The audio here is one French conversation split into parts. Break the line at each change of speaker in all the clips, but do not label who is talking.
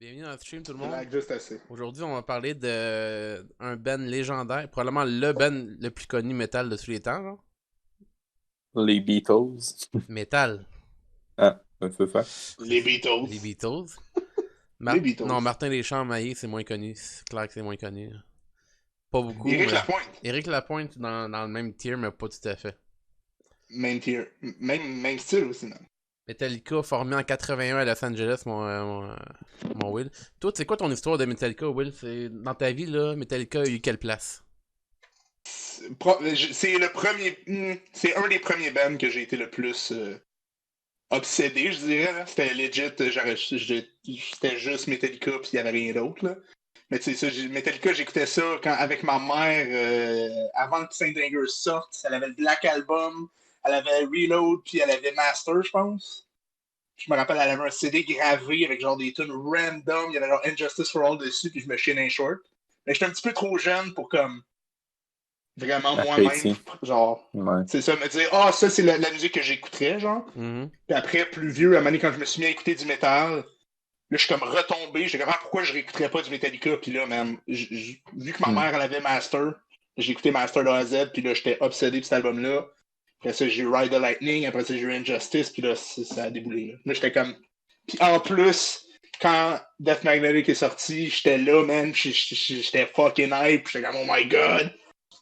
Bienvenue dans le stream tout le
Ça
monde.
lag juste assez.
Aujourd'hui, on va parler de un band légendaire, probablement le band le plus connu métal de tous les temps, genre.
Les Beatles.
Métal.
Ah, c'est ça.
Les Beatles.
Les Beatles.
Les Beatles.
Non, Martin Deschamps-Maillé, c'est moins connu. C'est clair que c'est moins connu. Pas beaucoup.
Éric
mais...
Lapointe.
Éric Lapointe dans le même tier, mais pas tout à fait.
Même tier. Même style aussi, man.
Metallica, formé en 81 à Los Angeles, mon Will. Toi, c'est quoi ton histoire de Metallica, Will? Dans ta vie, là, Metallica a eu quelle place?
C'est le premier. C'est un des premiers bands que j'ai été le plus obsédé, je dirais. Là. C'était legit. C'était juste Metallica, puis il n'y avait rien d'autre. Là. Mais tu sais, Metallica, j'écoutais ça avec ma mère avant que Saint Anger sorte. Elle avait le Black Album, elle avait Reload, puis elle avait Master, je pense. Je me rappelle, elle avait un CD gravé avec genre des tunes random. Il y avait genre Injustice for All dessus, puis je me chiais dans les shorts. Mais j'étais un petit peu trop jeune pour comme vraiment moi-même, genre,
ouais.
C'est ça, me dire, ça c'est la musique que j'écouterais, genre.
Mm-hmm.
Puis après, plus vieux, à un moment donné, quand je me suis mis à écouter du métal, là, je suis comme retombé, j'ai comme, pourquoi je réécouterais pas du Metallica, puis là, man, vu que ma mère, elle avait Master, j'ai écouté Master de A à Z, puis là, j'étais obsédé de cet album-là. Après ça, j'ai eu Ride the Lightning, après ça, j'ai eu Injustice, puis là, ça a déboulé, là. Là, j'étais comme... Puis en plus, quand Death Magnetic est sorti, j'étais là, man, j'étais fucking hype, j'étais comme, oh my god!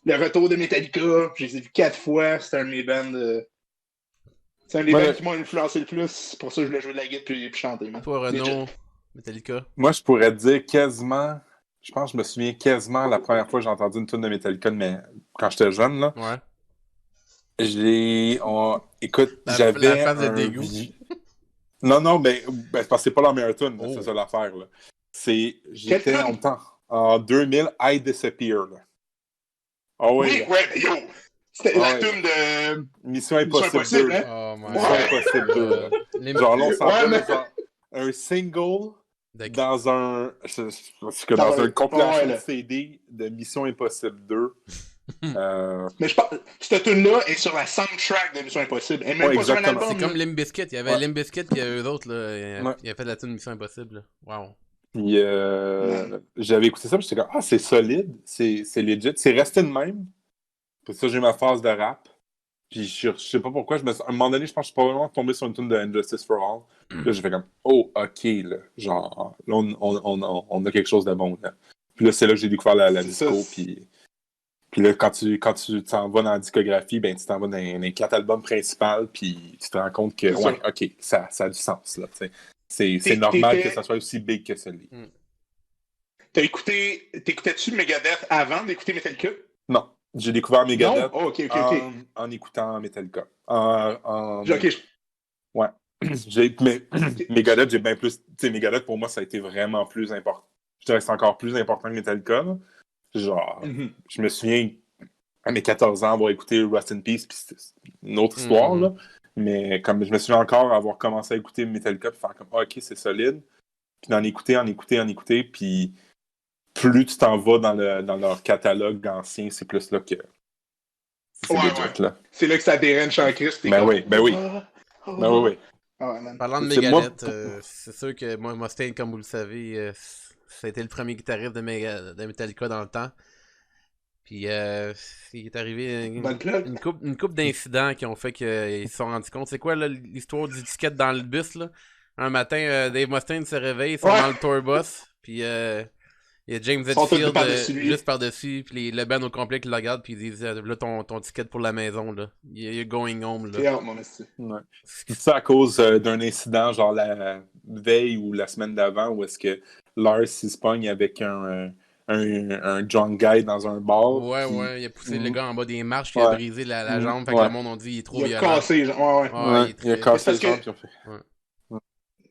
Le retour de Metallica, je les ai vus 4 fois, c'était un de mes bands. C'est un des bands qui m'ont influencé le plus, c'est pour ça que je voulais jouer de la guitare puis chanter. Man.
Toi, Renaud, Metallica?
Moi, je pourrais te dire quasiment, je pense que je me souviens quasiment la première fois que j'ai entendu une tune de Metallica, mais quand j'étais jeune, là.
Ouais.
Écoute, j'avais
la phase de dégoût.
Non, ben c'est parce que c'est pas la meilleure tune, c'est ça l'affaire, là. J'étais en 2000, I Disappear, là.
Ah oui, mais yo! C'était la tune de...
Mission Impossible 2.
Hein?
Oh my
Mission Impossible 2. Genre là, on s'en va dans un single dans un... dans une compilation de CD de Mission Impossible 2.
Mais je pense cette tune-là est sur la soundtrack de Mission Impossible. Elle est même pas sur un album.
C'est comme Limp Bizkit. Il y avait Limp Bizkit qui avait eux autres. Là. Il a fait de la tune Mission Impossible. Wow.
Puis j'avais écouté ça, puis j'étais comme, c'est solide, c'est legit, c'est resté de même. Puis ça, j'ai eu ma phase de rap. Puis je sais pas pourquoi, à un moment donné, je pense que je suis probablement tombé sur une tune de Injustice for All. Là, j'ai fait comme, ok, là, genre, là, on a quelque chose de bon, là. Puis là, c'est là que j'ai découvert la disco, puis là, quand tu t'en vas dans la discographie, ben, tu t'en vas dans les 4 albums principaux, puis tu te rends compte que, ok, ça a du sens, là, tu sais. C'est normal que ça soit aussi big que celui.
T'écoutais-tu Megadeth avant d'écouter Metallica?
Non. J'ai découvert Megadeth
en
écoutant Metallica. Ouais. Megadeth, j'ai bien plus... Tu sais, Megadeth, pour moi, ça a été vraiment plus important. Je dirais que c'est encore plus important que Metallica. Là. Genre, je me souviens, à mes 14 ans, avoir écouté Rust in Peace, puis c'est une autre histoire, là. Mais comme je me souviens encore avoir commencé à écouter Metallica, puis faire comme, ok, c'est solide. Puis d'en écouter, puis plus tu t'en vas dans leur catalogue ancien, c'est plus là que...
Là. C'est là que ça dérange en Christ.
Ben oui.
Parlant de Megadeth, c'est sûr que moi, Mustaine, comme vous le savez, ça a été le premier guitariste de Metallica dans le temps. Puis il est arrivé une couple d'incidents qui ont fait qu'ils se sont rendus compte. C'est quoi là, l'histoire du disquette dans le bus là? Un matin, Dave Mustaine se réveille, ils sont dans le tour bus, puis il y a James Hetfield juste par-dessus, puis le band au complet qui le regarde, puis ils disent là ton ticket pour la maison, là. You're going home, là.
C'est ça à cause d'un incident, genre la veille ou la semaine d'avant, où est-ce que Lars se pogne avec un drunk guy dans un bar.
Ouais, il a poussé le gars en bas des marches, puis il a brisé la jambe, fait que le monde a dit il est trop violent.
Il a cassé,
il a cassé les jambes, puis on fait...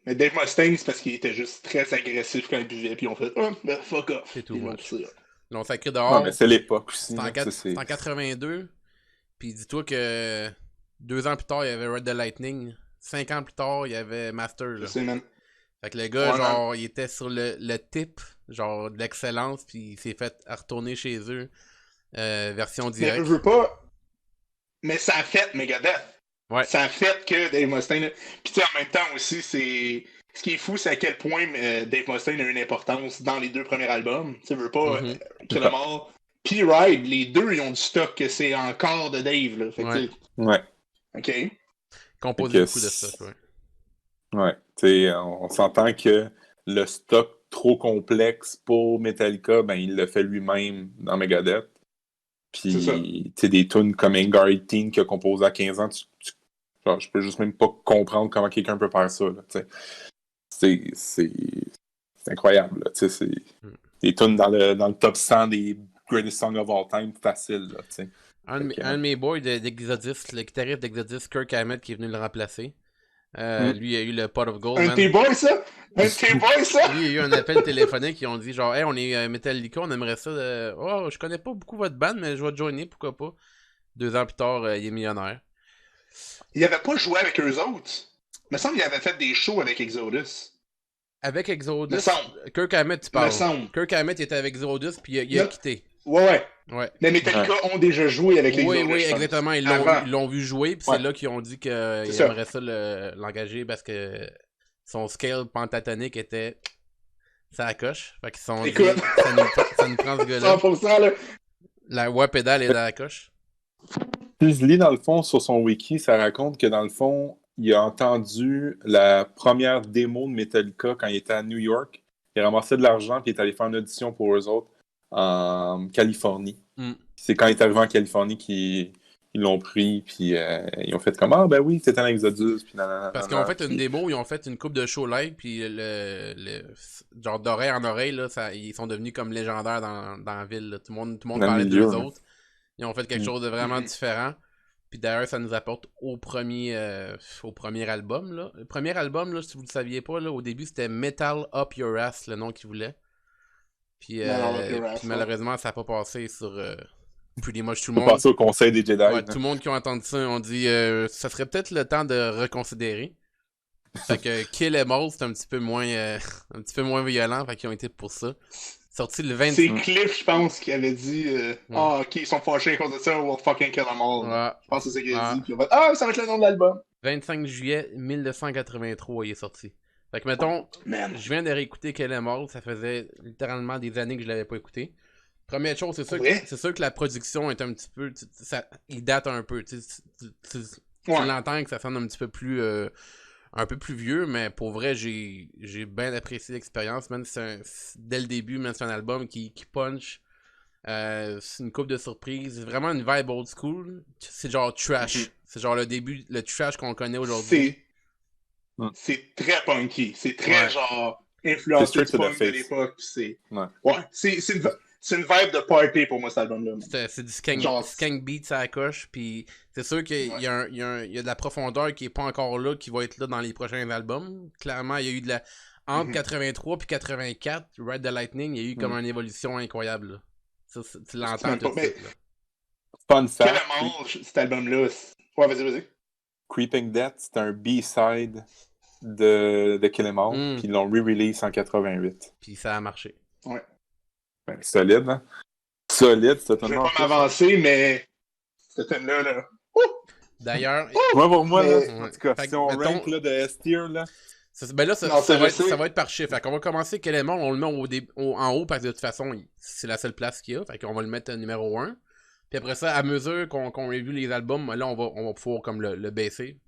Mais Dave Mustaine, c'est parce qu'il était juste très agressif quand il buvait, puis on fait fuck off.
C'est tout. Ils l'ont sacré dehors.
Non, mais c'est l'époque aussi.
C'est en 82. Puis dis-toi que 2 ans plus tard, il y avait Red the Lightning. 5 ans plus tard, il y avait Master. Là. Fait que le gars, genre, il était sur le type, genre, de l'excellence, puis il s'est fait retourner chez eux. Version directe.
Mais je veux pas. Mais ça a fait Megadeth.
Ouais.
Ça a fait que Dave Mustaine. Puis tu sais, en même temps aussi, ce qui est fou, c'est à quel point Dave Mustaine a une importance dans les 2 premiers albums. Tu veux pas, Kill 'Em All puis Ride, les 2, ils ont du stock que c'est encore de Dave, là. Fait que,
ouais.
OK.
Composé beaucoup de ça, ouais.
Ouais, tu sais, on s'entend que le stock trop complexe pour Metallica, ben il le fait lui-même dans Megadeth. Puis, tu sais, des tunes comme Hangar 18 qu'il a composé à 15 ans, genre, je peux juste même pas comprendre comment quelqu'un peut faire ça, là, tu sais. C'est incroyable, là, tu sais, c'est des tunes dans le top 100 des greatest songs of all time, facile, là, tu sais.
Un de mes boys d'Exodus, le guitariste d'Exodus, Kirk Hammett, qui est venu le remplacer. Lui, il a eu le Pot of Gold.
Un de tes boys, ça?
Lui, il a eu un appel téléphonique. Ils ont dit genre, hey, on est Metallica, on aimerait ça. Oh, je connais pas beaucoup votre band, mais je vais te joiner, pourquoi pas. 2 ans plus tard, il est millionnaire.
Il avait pas joué avec eux autres. Il me semble qu'il avait fait des shows avec Exodus.
Avec Exodus? Kirk Hammett, tu parles. Kirk Hammett était avec Exodus, puis il a quitté.
Ouais. Mais Metallica ont déjà joué avec Exodus.
Oui, exactement. Ils l'ont vu jouer, puis c'est là qu'ils ont dit qu'ils aimeraient ça l'engager parce que son scale pentatonique était ça coche. Fait qu'ils sont dit, ça nous prend ce gars-là.
100% là.
La voix pédale est dans la coche.
Si je lis dans le fond sur son wiki, ça raconte que dans le fond, il a entendu la première démo de Metallica quand il était à New York. Il a ramassé de l'argent puis il est allé faire une audition pour eux autres en Californie. C'est quand il est arrivé en Californie qu'ils l'ont pris puis ils ont fait comme ah ben oui c'était un Exodus puis
parce qu'ils ont fait une démo, ils ont fait une coupe de show live puis genre d'oreille en oreille là, ils sont devenus comme légendaires dans la ville là. Tout le monde parlait d'eux autres. Ils ont fait quelque chose de vraiment différent. Puis d'ailleurs, ça nous apporte au premier album. Là. Le premier album, là, si vous ne le saviez pas, là, au début, c'était Metal Up Your Ass, le nom qu'ils voulaient. Puis malheureusement, ça n'a pas passé sur pretty much tout le monde.
Passé au conseil des Jedi.
Ouais, tout le monde qui a entendu ça, on dit ça serait peut-être le temps de reconsidérer. Fait que Kill 'Em All, c'est un petit peu moins violent, fait qu'ils ont été pour ça. Sorti le 25...
C'est Cliff, je pense, qui avait dit ok, ils sont fâchés à cause de ça, we'll fucking kill them all.
Ouais.
Je pense que c'est ce qu'il a dit. Puis on va ça va être le nom de l'album.
25 juillet 1983, il est sorti. Fait que mettons, je viens de réécouter Kill 'Em All, ça faisait littéralement des années que je l'avais pas écouté. Première chose, c'est sûr que la production est un petit peu... il date un peu. Tu l'entends que ça sonne un petit peu plus... un peu plus vieux, mais pour vrai, j'ai bien apprécié l'expérience. Dès le début, c'est un album qui punch. C'est une coupe de surprises. C'est vraiment une vibe old school. C'est genre trash. C'est genre le trash qu'on connaît aujourd'hui.
C'est très punky. C'est très genre influencé du punk de l'époque. C'est une vibe de party pour moi, cet album-là.
C'est du skank beat à la coche, puis c'est sûr qu'il y a de la profondeur qui est pas encore là, qui va être là dans les prochains albums. Clairement, il y a eu de la... Entre 83 puis 84, Ride the Lightning, il y a eu comme une évolution incroyable. Là. Ça, tu l'entends tout de suite.
Fun fact.
Quel amour, cet album-là. Ouais, vas-y.
Creeping Death, c'est un B-side de Kill 'Em All, puis ils l'ont re-release en 88.
Puis ça a marché.
Ouais.
Ben, solide, hein? Solide, cette tune.
Je vais pas m'avancer, mais cette tune-là, là.
D'ailleurs...
Moi, là, en tout cas, si on rank là, de S-tier, là...
ça va être par chiffre. Fait qu'on va commencer Kill 'Em All, on le met en haut parce que de toute façon, c'est la seule place qu'il y a. Fait qu'on va le mettre numéro 1. Puis après ça, à mesure qu'on review les albums, là, on va pouvoir comme le baisser.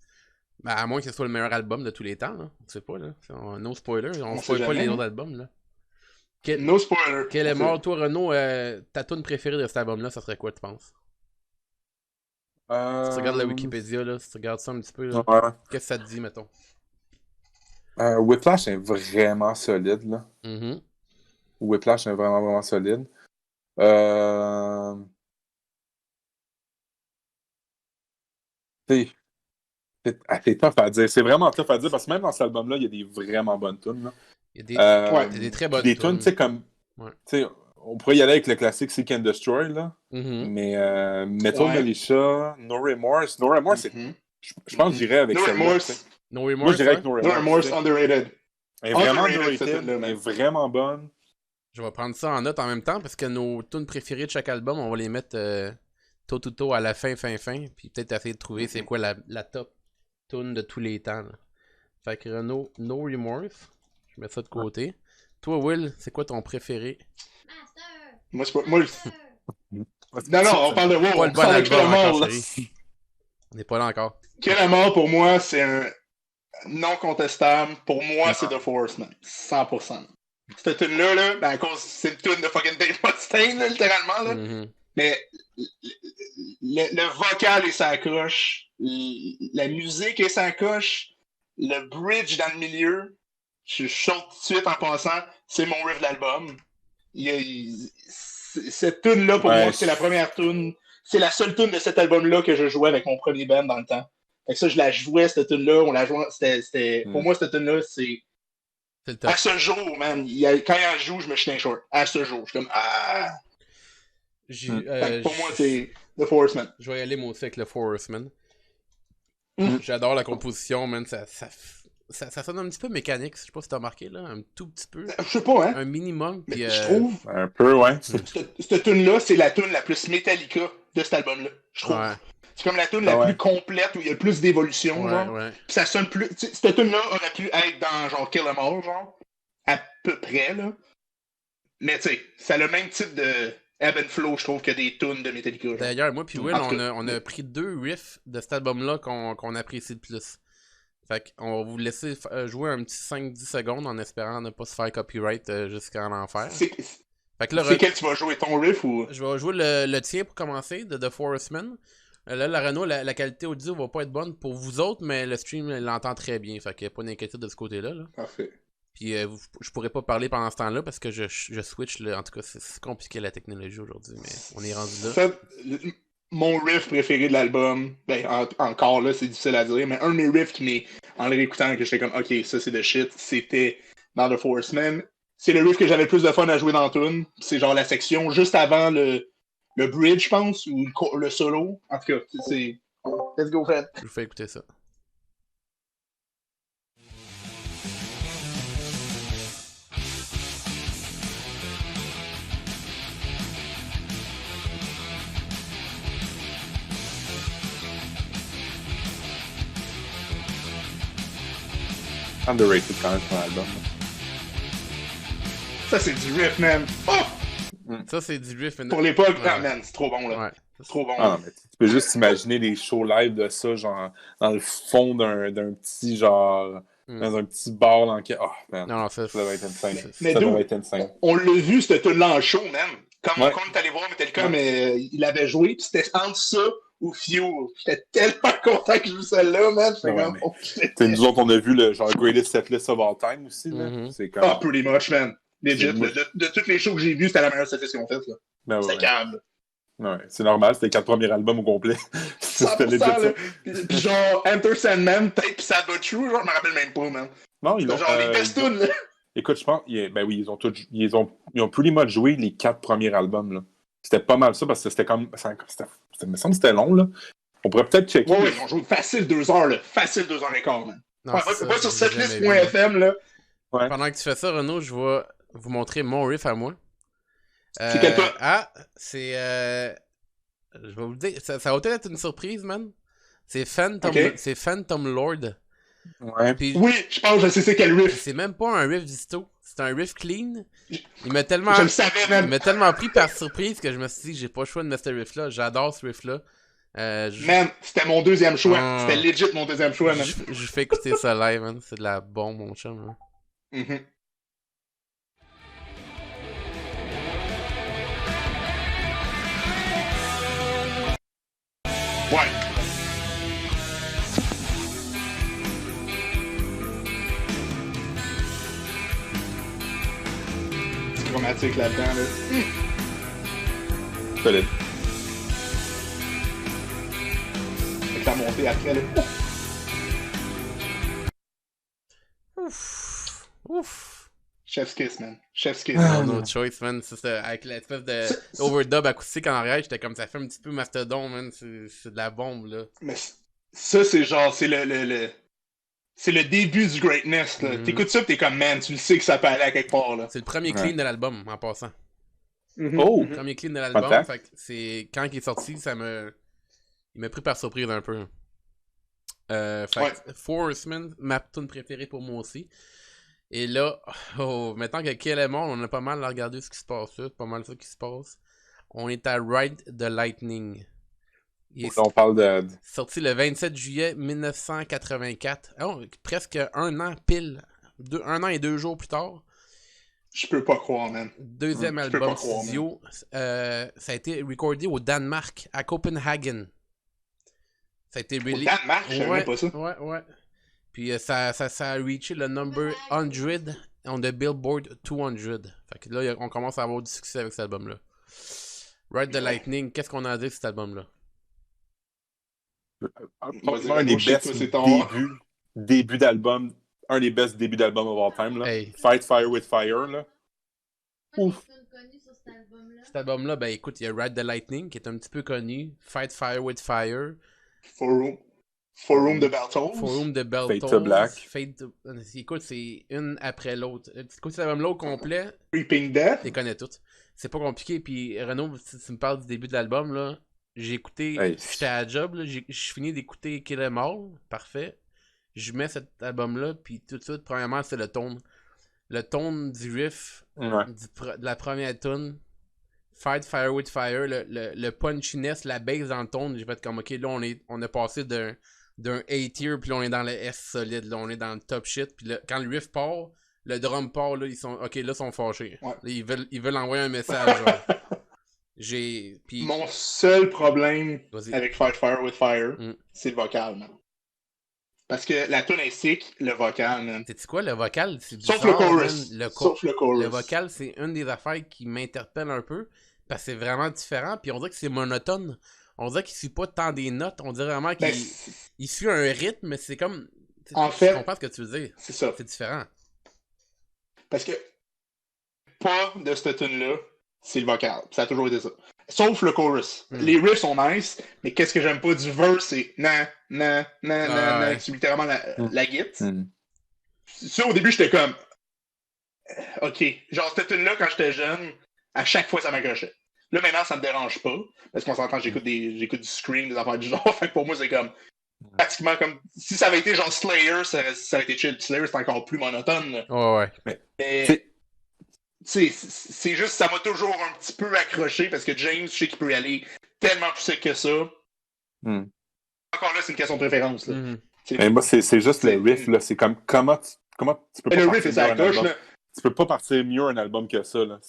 Ben, à moins que ce soit le meilleur album de tous les temps, là. On sait pas, là. No spoiler. On spoil pas les autres albums, là.
No spoiler.
Kill 'Em All, toi, Renaud, ta tune préférée de cet album-là, ça serait quoi, tu penses? Si tu regardes la Wikipédia, là, si tu regardes ça un petit peu, là, qu'est-ce que ça te dit, mettons?
Whiplash est vraiment solide, là. Whiplash est vraiment, vraiment solide. C'est tough à dire. C'est vraiment tough à dire parce que même dans cet album-là, il y a des vraiment bonnes tunes, là.
Il y a des très bonnes tunes.
Des tunes, tu sais, comme... Tu sais, on pourrait y aller avec le classique Seek and Destroy, là. Mais Metal Militia, No Remorse. No Remorse, c'est... Je pense que j'irais avec celle-là.
No Remorse.
Moi, je dirais avec No Remorse.
No Remorse, underrated.
Elle est vraiment underrated, mais vraiment bonne.
Je vais prendre ça en note en même temps parce que nos tunes préférées de chaque album, on va les mettre tôt à la fin. Puis peut-être essayer de trouver c'est quoi la top tune de tous les temps. Là. Fait que Renaud, No Remorse. Je mets ça de côté. Toi, Will, c'est quoi ton préféré?
Moi, c'est pas. Moi, non, on parle de WoW.
Pas le bon album encore, chérie. On n'est pas là encore.
Kill 'Em All, pour moi, c'est un non contestable. Pour moi, c'est The Forest, man. 100%. Cette tune-là, là, ben, à cause, c'est une tune de fucking Dave Mustaine, là, littéralement, là.
Mm-hmm.
Mais le vocal est sa coche, la musique est sa coche, le bridge dans le milieu, je saute tout de suite en passant, c'est mon riff d'album. Cette tune-là, pour moi, c'est la première tune, c'est la seule tune de cet album-là que je jouais avec mon premier band dans le temps. Fait que ça, je la jouais, cette tune-là, on la jouait, pour moi, cette tune-là, c'est à ce jour, man, quand il en joue, je me chie un short. À ce jour, je suis comme, pour moi, c'est The Forest Man.
Je vais y aller moi aussi avec le Forest Man. J'adore la composition, man. Ça sonne un petit peu mécanique, je sais pas si t'as remarqué, là. Un tout petit peu.
Je sais pas, hein.
Un minimum.
Mais je trouve.
Un peu, ouais.
Cette tune-là, c'est la tune la plus Metallica de cet album-là. Je trouve. Ouais. C'est comme la tune la plus complète où il y a le plus d'évolution, genre. Ouais. Puis ça sonne plus. Cette tune-là aurait pu être dans genre Kill 'Em All, genre. À peu près, là. Mais tu sais, ça a le même type de ebb and flow, je trouve, que des tunes de Metallica.
D'ailleurs, moi puis Will, on a pris 2 riffs de cet album-là qu'on apprécie le plus. Fait qu'on va vous laisser jouer un petit 5-10 secondes en espérant ne pas se faire copyright jusqu'en enfer.
C'est quel tu vas jouer, ton riff ou?
Je vais jouer le tien pour commencer, de The Forest Man. Là, la Renault, la qualité audio va pas être bonne pour vous autres, mais le stream l'entend très bien. Fait qu'il n'y a pas d'inquiétude de ce côté-là. Là.
Parfait.
Puis je pourrais pas parler pendant ce temps-là parce que je switch. Là. En tout cas, c'est compliqué la technologie aujourd'hui, mais on est rendu là.
Mon riff préféré de l'album, ben encore là, c'est difficile à dire, mais un de mes riffs qui m'est, en le réécoutant, que j'étais comme, ok, ça c'est de shit, c'était dans The Forest Man. C'est le riff que j'avais le plus de fun à jouer dans la tune. C'est genre la section juste avant le bridge, je pense, ou le solo. En tout cas, c'est. Let's go, Fred.
Je vous fais écouter ça.
Underrated quand même sur l'album.
Ça, c'est du riff, man. Oh!
Ça, c'est du riff.
Pour l'époque, man, c'est trop bon, là. Ouais. C'est trop bon.
Ah, non, mais tu peux juste imaginer des shows live de ça, genre, dans le fond d'un petit, genre, dans un petit bar dans lequel... Oh, man,
non,
ça va être insane.
Mais
ça va être insane.
On l'a vu, cette tune-là en show, même. Quand on est allé voir Metallica, mais il avait joué, puis c'était entre ça ou Fuel. J'étais tellement content que je joue celle-là, man.
Nous autres, on a vu le genre Greatest Setlist of All Time aussi, là. C'est comme...
pretty much, man. Legit. De toutes les shows que j'ai vues, c'était la meilleure setlist qu'ils ont faite, là.
Ben
c'était calme.
Ouais, c'est normal, c'était les 4 premiers albums au complet.
C'était legit ça. Puis genre, Enter Sandman, peut-être, pis Sad But True, genre, je me rappelle même pas, man.
Non, ils ont...
genre les best tunes, là.
Écoute, je pense, ben oui, ils ont pretty much joué les 4 premiers albums, là. C'était pas mal ça, parce que c'était comme... Il me semble que c'était long, là. On pourrait peut-être checker.
Ouais, ils ont joué facile 2 heures, là. Facile 2 heures et quart, man. Pas sur setlist.fm, là.
Ouais. Pendant que tu fais ça, Renaud, je vais vous montrer mon riff à moi.
C'est quel toi?
C'est... je vais vous le dire, ça va peut-être être une surprise, man. C'est Phantom Lord.
Ouais.
Puis, oui, je pense que je sais c'est quel riff.
C'est même pas un riff disto, c'est un riff clean. Il m'a tellement...
Je le savais, man.
Il m'a tellement pris par surprise que je me suis dit, j'ai pas le choix de mettre ce riff-là. J'adore ce riff-là.
Man, c'était mon deuxième choix. C'était legit mon deuxième choix, man.
Je fais écouter ça live, man. C'est de la bombe, mon chum. Hein.
Mm-hmm. Ouais. C'est dramatique là-dedans, là.
Solide.
Avec la montée après, là.
Ouf.
Chef's kiss, man. Chef's kiss.
No choice, man. Avec l'espèce de overdub acoustique en arrière, j'étais comme ça fait un petit peu mastodon, man. C'est de la bombe, là.
Mais ça, c'est genre, c'est c'est le début du greatness, là. T'écoutes ça pis t'es comme, man, tu le sais que ça peut aller à quelque part, là.
C'est le premier clean de l'album, en passant.
Oh!
Le premier clean de l'album, fait que c'est... Quand il est sorti, il m'a pris par surprise un peu. Four Horsemen, ma tune préférée pour moi aussi. Et là, maintenant que Kill Em All, on a pas mal à regarder ce qui se passe là. Pas mal ça qui se passe. On est à Ride the Lightning.
On parle de...
Sorti le 27 juillet 1984. Oh, presque un an pile. 1 an et 2 jours plus tard.
Je peux pas croire, man.
Deuxième album studio. Ça a été recordé au Danemark, à Copenhagen. Ça a été
Au Danemark, je savais pas ça.
Ouais. Puis ça a reaché le number 100 on the Billboard 200. Fait que là, on commence à avoir du succès avec cet album-là. Ride the Lightning, qu'est-ce qu'on a à dire de cet album-là?
Un des best débuts d'album. Un des best débuts d'album of all time. Là.
Hey.
Fight Fire with Fire. Là.
Ouf.
Cet album-là, ben écoute, il y a Ride the Lightning qui est un petit peu connu. Fight Fire with Fire.
Forum de Beltos.
Forum de Beltos.
Fade to Black.
Écoute, c'est une après l'autre. Écoute, cet album-là au complet.
Creeping Death.
Tu les connais toutes. C'est pas compliqué. Puis Renaud, si tu me parles du début de l'album, là, j'ai écouté. J'étais à la job, là, j'ai fini d'écouter Kill Em All. Parfait. Je mets cet album-là, puis tout de suite, premièrement, c'est le tone. Le tone du riff, de la première tune. Fight Fire with Fire, le punchiness, la bass dans le tone. J'ai fait comme, ok, là, on est passé d'un A-tier, puis là, on est dans le S solide. Là, on est dans le top shit. Puis là, quand le riff part, le drum part, là, ils sont fâchés.
Ouais.
Là, ils veulent envoyer un message. Puis...
Mon seul problème avec Fight Fire with Fire, c'est le vocal, man. Parce que la tune est sick, le vocal, man.
Sais-tu quoi, le vocal, c'est
bizarre, sauf le chorus. Sauf le chorus.
Le vocal, c'est une des affaires qui m'interpelle un peu, parce que c'est vraiment différent, puis on dirait que c'est monotone. On dirait qu'il suit pas tant des notes, on dirait vraiment qu'il suit un rythme, mais c'est comme...
En fait,
je comprends ce que tu veux dire.
C'est ça.
C'est différent.
Parce que pas de cette tune-là, c'est le vocal. Ça a toujours été ça. Sauf le chorus. Les riffs sont nice, mais qu'est-ce que j'aime pas du verse, c'est c'est littéralement la guitare. Ça, au début, j'étais comme... OK. Genre, cette tune-là, quand j'étais jeune, à chaque fois, ça m'accrochait. Là, maintenant, ça me dérange pas. Parce qu'on s'entend, j'écoute du Scream, des affaires du genre. Fait que pour moi, c'est comme... Pratiquement comme... Si ça avait été genre Slayer, ça aurait été chill. Slayer, c'est encore plus monotone.
Ouais.
Mais... c'est juste, ça m'a toujours un petit peu accroché parce que James, je sais qu'il peut y aller tellement plus sec que ça. Encore là, c'est une question de préférence. Là.
Mais moi, c'est juste le riff. Là. C'est comme comment tu peux pas
le riff est ça gauche, là.
Tu peux pas partir mieux un album que ça. Là.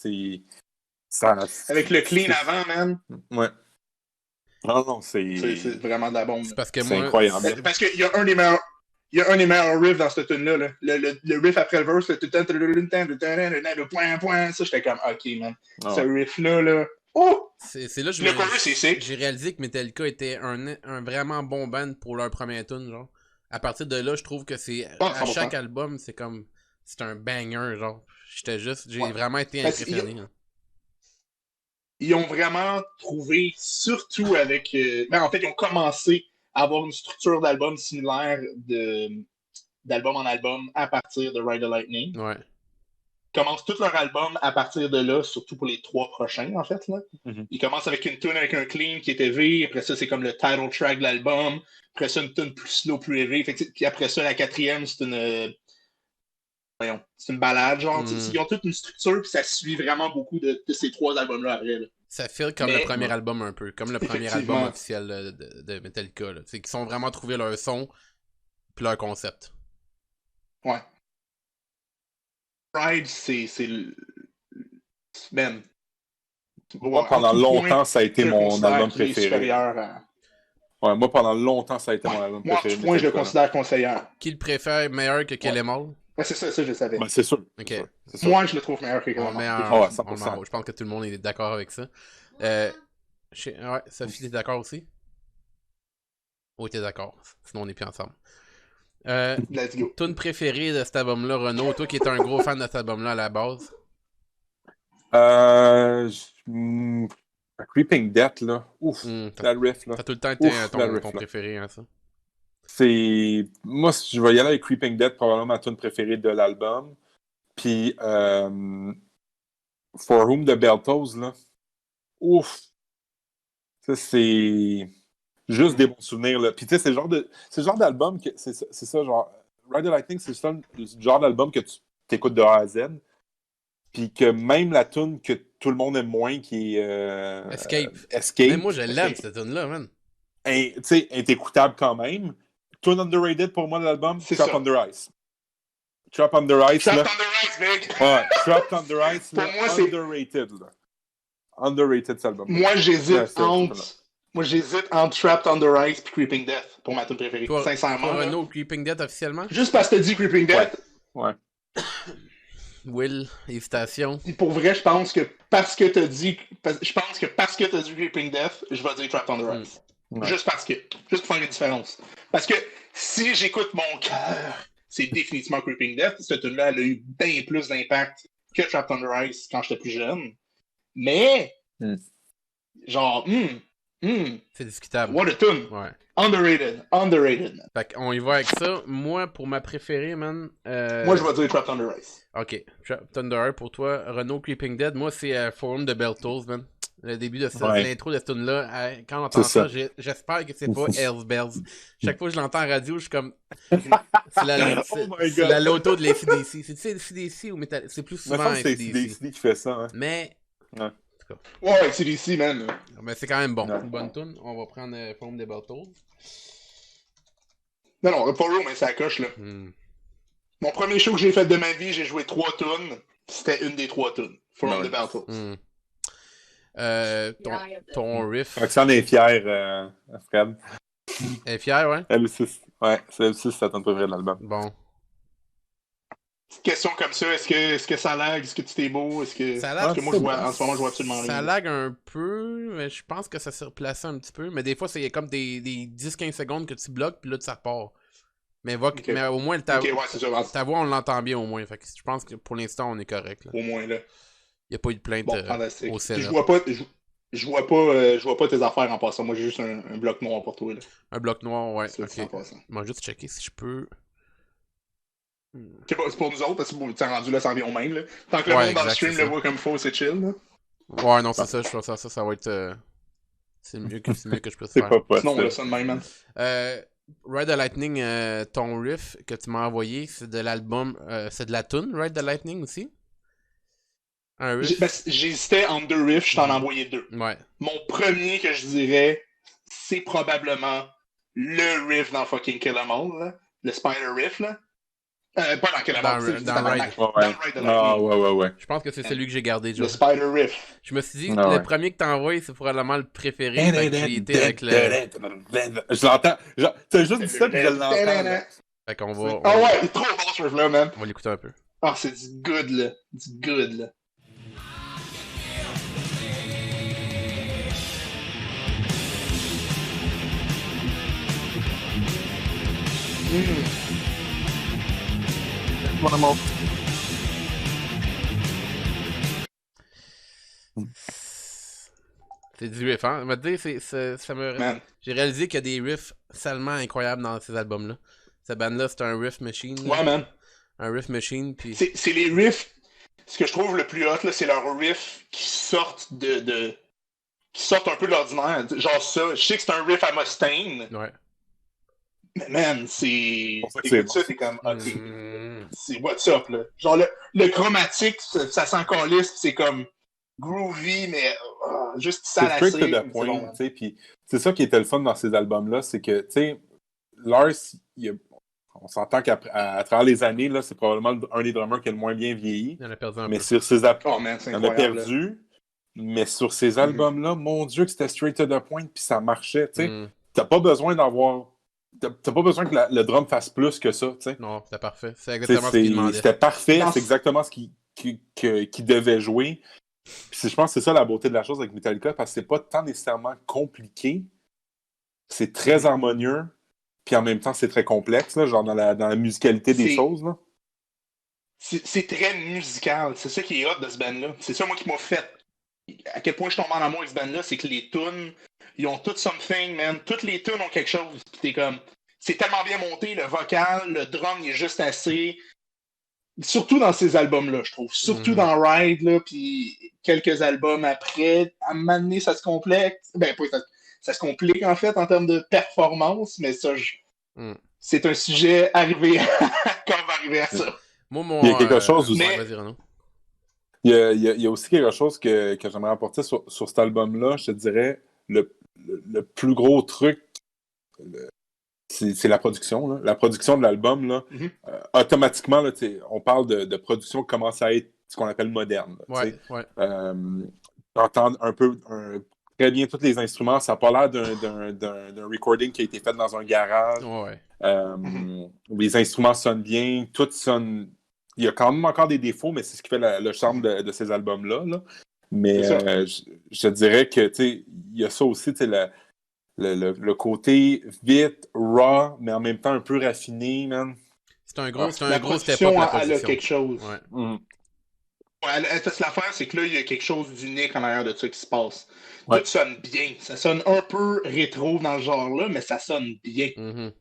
Avec le clean avant, man.
Ouais. Non, c'est
vraiment de la bombe.
C'est parce que
c'est incroyable.
Parce qu'il y a un des meilleurs. Il y a un des meilleurs riffs dans cette tune-là. Là. Le riff après le verse, le point, ça, j'étais comme, OK, man. Ce riff-là, là. Oh!
C'est là j'ai réalisé que Metallica était un vraiment bon band pour leur première tune, genre. À partir de là, je trouve que à chaque album, c'est un banger, genre. J'ai vraiment été impressionné.
Ils ont vraiment trouvé, surtout avec... en fait, ils ont commencé à avoir une structure d'album similaire d'album en album à partir de Ride the Lightning.
Ouais.
Ils commencent tout leur album à partir de là, surtout pour les 3 prochains, en fait. Là. Ils commencent avec une tune avec un clean qui est élevé. Après ça, c'est comme le title track de l'album. Après ça, une tune plus slow, plus élevé. Puis après ça, la 4e, c'est une balade. Genre, ils ont toute une structure, puis ça suit vraiment beaucoup de ces 3 albums-là après. Là.
Ça file comme le premier album un peu, comme le premier album officiel de Metallica. C'est qu'ils ont vraiment trouvé leur son puis leur concept.
Ouais. Ride, c'est man.
Moi, pendant longtemps, ça a été mon album préféré. Ouais, moi, pendant longtemps, ça a été mon album préféré.
Moi, je le considère conseillère.
Qui le préfère meilleur que Kill Em All?
Ouais, c'est ça, je le savais.
C'est sûr.
Okay.
Moi, je le trouve meilleur que Kill Em
All. Je pense que tout le monde est d'accord avec ça. Ouais, Sophie, t'es d'accord aussi? Oui, t'es d'accord. Sinon, on n'est plus ensemble.
Let's go.
Tune préférée de cet album-là, Renaud, toi qui es un gros fan de cet album-là à la base?
Creeping Death, là. Ouf, la riff, là.
Ça a tout le temps été ton préféré, hein, ça?
Moi, je vais y aller avec Creeping Death, probablement ma tune préférée de l'album. Puis, Forum de Beltos, là. Ouf! Ça, c'est... juste des bons souvenirs. Là. Puis tu sais, c'est le genre d'album que. C'est ça, genre. Ride the Lightning, c'est le genre d'album que tu écoutes de A à Z. Puis que même la tune que tout le monde aime moins, qui est.
Escape.
Escape.
Mais moi, je l'aime, cette tune-là, man.
Tu sais, est écoutable quand même. Tune underrated pour moi de l'album, Trap Under Ice. Trap Under Ice.
Trap Under Ice, mec!
Ouais, Trap Under Ice,
pour
là,
moi,
underrated. Là. Underrated, cet album.
Moi, j'hésite entre Trapped Under Ice et Creeping Death pour ma tune préférée. Sincèrement.
Pour Renaud, Creeping Death officiellement?
Juste parce que t'as dit Creeping Death.
Ouais.
Will, hésitation.
Pour vrai, je pense que parce que t'as dit Creeping Death, je vais dire Trapped Under Ice. Ouais. Juste pour faire une différence. Parce que si j'écoute mon cœur, c'est définitivement Creeping Death. Cette tune-là, elle a eu bien plus d'impact que Trapped Under Ice quand j'étais plus jeune. Mais, genre,
c'est discutable.
What a tune.
Ouais.
Underrated.
Fait qu'on y va avec ça. Moi, pour ma préférée, man.
Moi, je vais dire Trapped Under Ice.
Ok. Trapped Under Ice pour toi. Renaud Creeping Dead. Moi, c'est Forum de Beltos, man. Le début de ça, l'intro de cette tune-là. Quand on entend ça, j'espère que c'est pas Hells Bells. Chaque fois que je l'entends en radio, je suis comme. C'est la loto de l'ACDC. C'est-tu l'ACDC ou Metal? C'est plus souvent
l'ACDC qui fait ça. Hein.
Mais.
Ouais, ACDC, man.
Mais c'est quand même bon. Une bonne tune. On va prendre Forum de Beltos.
Non, pas real, mais ça coche, là. Mon premier show que j'ai fait de ma vie, j'ai joué 3 tunes. C'était une des 3 tunes. Forum de Beltos.
Ton riff.
Roxane est fière, Fred.
Elle est fière, ouais?
Elle aussi, c'est la tune préférée de l'album.
Bon.
Petite question comme ça, est-ce que ça lag? Est-ce que tu t'es beau? Est-ce que moi, en ce moment, je vois absolument rien.
Ça lag un peu, mais je pense que ça s'est replacé un petit peu. Mais des fois, c'est comme des 10-15 secondes que tu bloques, puis là, ça repart. Mais, mais au moins, ta voix, on l'entend bien au moins. Fait que je pense que pour l'instant, on est correct. Là.
Au moins, là.
Il n'y a pas eu de plainte au Sénat.
Je vois pas tes affaires en passant. Moi, j'ai juste un bloc noir pour toi. Là.
Un bloc noir, ouais. Ok. Moi, juste checker si je peux.
C'est pour nous autres, parce que t'es rendu là, ça revient au même. Là. Tant que le monde dans le stream le voit comme faux, c'est chill. Là.
Ouais, non, c'est ça. Je pense que ça va être. C'est mieux que je peux faire.
Pas possible.
Sinon, on laisse ça de même, man.
Ride the Lightning, ton riff que tu m'as envoyé, c'est de l'album. C'est de la tune, Ride the Lightning aussi? Un riff?
J'hésitais entre 2 riffs, je t'en ai envoyé 2.
Ouais.
Mon premier que je dirais, c'est probablement le riff dans fucking Kill 'Em All, là. Le Spider Riff, là. Pas dans Kill 'Em All,
dans Ride.
Dans Ride the Lightning.
Ouais.
Je pense que c'est celui que j'ai gardé.
Le Spider Riff.
Je me suis dit, le premier que t'as envoyé, c'est probablement le préféré. J'ai été avec le...
Je l'entends. T'as juste dit ça, puis je l'entends.
Fait qu'on va...
Ah ouais, il est trop bon ce riff-là, man.
On va l'écouter un peu.
Ah, c'est du good, là. Du good, là. Mon amour.
C'est du riff, hein? J'ai réalisé qu'il y a des riffs salement incroyables dans ces albums-là. Cette bande-là, c'est un riff machine.
Ouais, man.
Un riff machine, puis...
C'est les riffs... Ce que je trouve le plus hot, là, c'est leurs riffs qui sortent qui sortent un peu de l'ordinaire. Genre ça, je sais que c'est un riff à Mustaine.
Ouais.
Mais man, c'est comme... Okay. C'est what's up, là. Genre, le chromatique, ça s'en calisse, c'est comme groovy, mais juste ça la
straight to the point, tu sais, puis c'est ça qui était le fun dans ces albums-là, c'est que, tu sais, Lars, on s'entend qu'à travers les années, là, c'est probablement un des drummers qui a le moins bien vieilli.
Il en a perdu un
mais
peu.
Sur ces
oh, man,
il en a perdu, mais sur ces albums-là, mon Dieu, que c'était straight to the point, puis ça marchait, tu sais. T'as pas besoin d'avoir... T'as pas besoin que le drum fasse plus que ça, tu sais.
Non, c'était parfait. C'est exactement ce qu'il demandait.
C'était parfait, c'est exactement ce qu'il devait jouer. Puis je pense que c'est ça la beauté de la chose avec Metallica, parce que c'est pas tant nécessairement compliqué, c'est très harmonieux, puis en même temps c'est très complexe, là, genre dans la musicalité des choses. Là.
C'est très musical, c'est ça qui est hot de ce band-là. C'est ça moi qui m'a fait. À quel point je tombe en amour avec ce band-là, c'est que les tunes, ils ont tout something, man. Toutes les tunes ont quelque chose. Puis t'es comme, c'est tellement bien monté, le vocal, le drum, il est juste assez. Surtout dans ces albums-là, je trouve. Surtout dans Ride, là, puis quelques albums après. À un moment donné, ça se complexe. Ben, ça se complique en fait en termes de performance, mais ça, c'est un sujet arrivé quand on va arriver à ça.
Il y a quelque chose aussi. Il y a aussi quelque chose que j'aimerais apporter sur cet album-là. Je te dirais, le plus gros truc, c'est la production. Là. La production de l'album, là, automatiquement, là, on parle de production qui commence à être ce qu'on appelle moderne. Là, t'entends très bien tous les instruments. Ça n'a pas l'air d'un recording qui a été fait dans un garage. Les instruments sonnent bien. Tout sonne... Il y a quand même encore des défauts, mais c'est ce qui fait le charme de ces albums-là. Là. Mais je dirais que il y a ça aussi, le côté vite, raw, mais en même temps un peu raffiné, man.
C'est un gros step-up, la production.
Elle a quelque chose. L'affaire, c'est que là, il y a quelque chose d'unique en arrière de ça qui se passe. Tout sonne bien. Ça sonne un peu rétro dans le genre-là, mais ça sonne bien.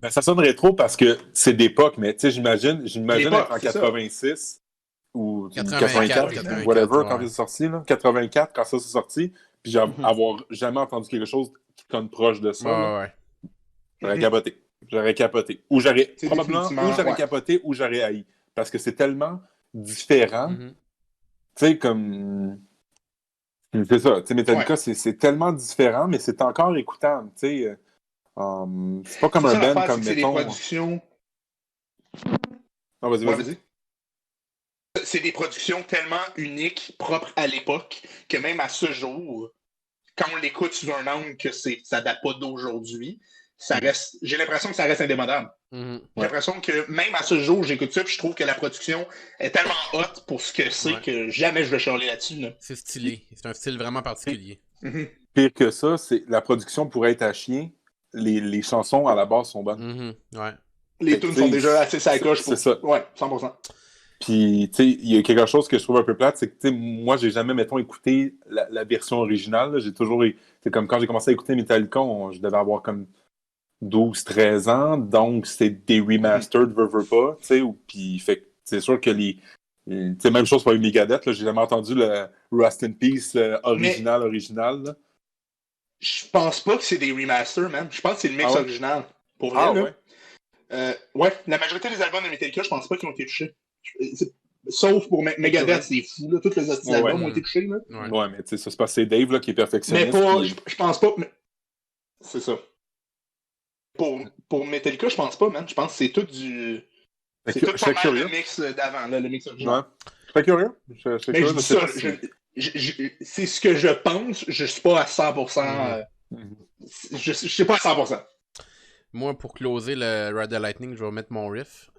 Ben, ça sonne rétro parce que c'est d'époque, mais tu sais, j'imagine être en 86 ou 84, whatever, quand c'est sorti, là. 84, quand ça c'est sorti, puis avoir jamais entendu quelque chose qui sonne proche de ça. J'aurais capoté. Ou j'aurais capoté ou j'aurais haï. Parce que c'est tellement différent. Tu sais, comme... C'est ça. Tu sais, Metallica, c'est tellement différent, mais c'est encore écoutable. Tu sais, c'est pas comme un band comme,
mettons... C'est des productions...
Non, vas-y.
C'est des productions tellement uniques, propres à l'époque, que même à ce jour, quand on l'écoute sous un angle que ça date pas d'aujourd'hui, ça reste... J'ai l'impression que ça reste indémodable. J'ai l'impression que même à ce jour, j'écoute ça et je trouve que la production est tellement hot pour ce que c'est que jamais je vais chialer là-dessus. Là.
C'est stylé. C'est un style vraiment particulier.
Pire que ça, c'est la production pourrait être à chien. Les chansons à la base sont bonnes.
Les tunes sont déjà assez sacoches pour...
C'est ça.
Ouais, 100%.
Puis, tu sais, il y a quelque chose que je trouve un peu plate, c'est que, tu sais, moi, j'ai jamais, mettons, écouté la version originale. Là. J'ai toujours... C'est comme quand j'ai commencé à écouter Metallica, je devais avoir comme 12-13 ans, donc c'est des remastered, veux pas, tu sais, puis fait c'est sûr que c'est même chose pour les Megadeth, là, j'ai jamais entendu le Rust in Peace original, là.
Je pense pas que c'est des remasters, man. Je pense que c'est le mix original. Pour vrai, là. La majorité des albums de Metallica, je pense pas qu'ils ont été touchés. Sauf pour Megadeth, c'est fou, là. Tous les autres albums ont été touchés, là.
Ouais, mais tu sais, ça se passe, c'est Dave, là, qui est perfectionniste.
Mais je pense pas... C'est ça. Pour Metallica, je pense pas, man. Je pense que c'est tout du... C'est tout pas mal le mix d'avant, là, le mix original.
Je serais curieux.
C'est ce que je pense. Je suis pas à 100%... Je suis pas à 100%.
Moi, pour closer le Ride the Lightning, je vais mettre mon riff.